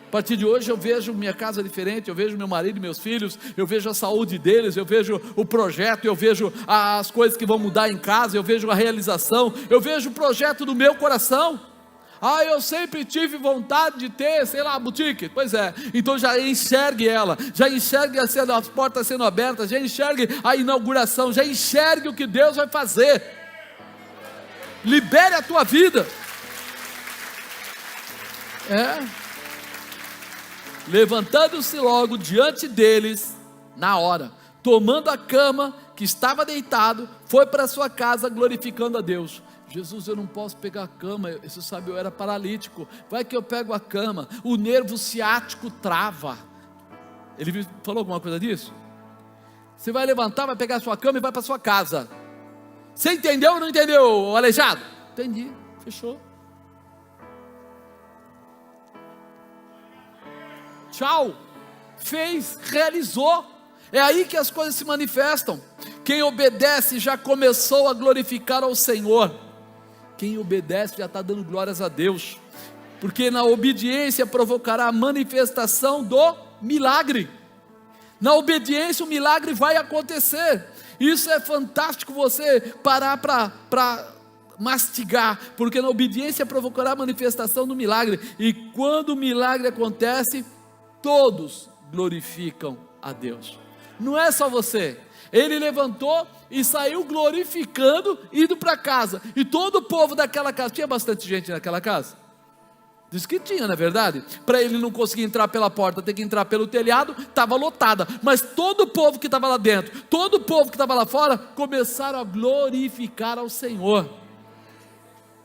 A partir de hoje eu vejo minha casa diferente, eu vejo meu marido e meus filhos, eu vejo a saúde deles, eu vejo o projeto, eu vejo as coisas que vão mudar em casa, eu vejo a realização, eu vejo o projeto do meu coração. Eu sempre tive vontade de ter, sei lá, boutique. Pois é, então já enxergue ela, já enxergue as portas sendo abertas, já enxergue a inauguração, já enxergue o que Deus vai fazer. Libere a tua vida. Levantando-se logo diante deles, na hora, tomando a cama que estava deitado, foi para sua casa glorificando a Deus. Jesus, eu não posso pegar a cama, você sabe, eu era paralítico, vai que eu pego a cama, o nervo ciático trava. Ele falou alguma coisa disso? Você vai levantar, vai pegar a sua cama e vai para a sua casa. Você entendeu ou não entendeu, aleijado? Entendi, fechou. Tchau. Fez, realizou. É aí que as coisas se manifestam. Quem obedece já começou a glorificar ao Senhor. Quem obedece já está dando glórias a Deus, porque na obediência provocará a manifestação do milagre. Na obediência o milagre vai acontecer. Isso é fantástico você parar para mastigar, porque na obediência provocará a manifestação do milagre, e quando o milagre acontece, todos glorificam a Deus. Não é só você. Ele levantou e saiu glorificando, indo para casa, e todo o povo daquela casa, tinha bastante gente naquela casa? Diz que tinha, não é verdade? Para ele não conseguir entrar pela porta, ter que entrar pelo telhado, estava lotada, mas todo o povo que estava lá dentro, todo o povo que estava lá fora, começaram a glorificar ao Senhor.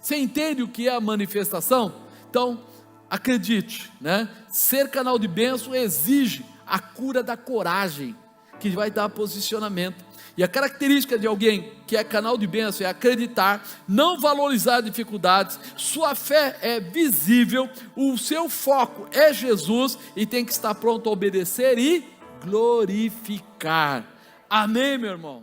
Você entende o que é a manifestação? Então, acredite, né? Ser canal de bênção exige a cura da coragem, que vai dar posicionamento. E a característica de alguém que é canal de bênção é acreditar, não valorizar dificuldades, sua fé é visível, o seu foco é Jesus, e tem que estar pronto a obedecer e glorificar. Amém, meu irmão?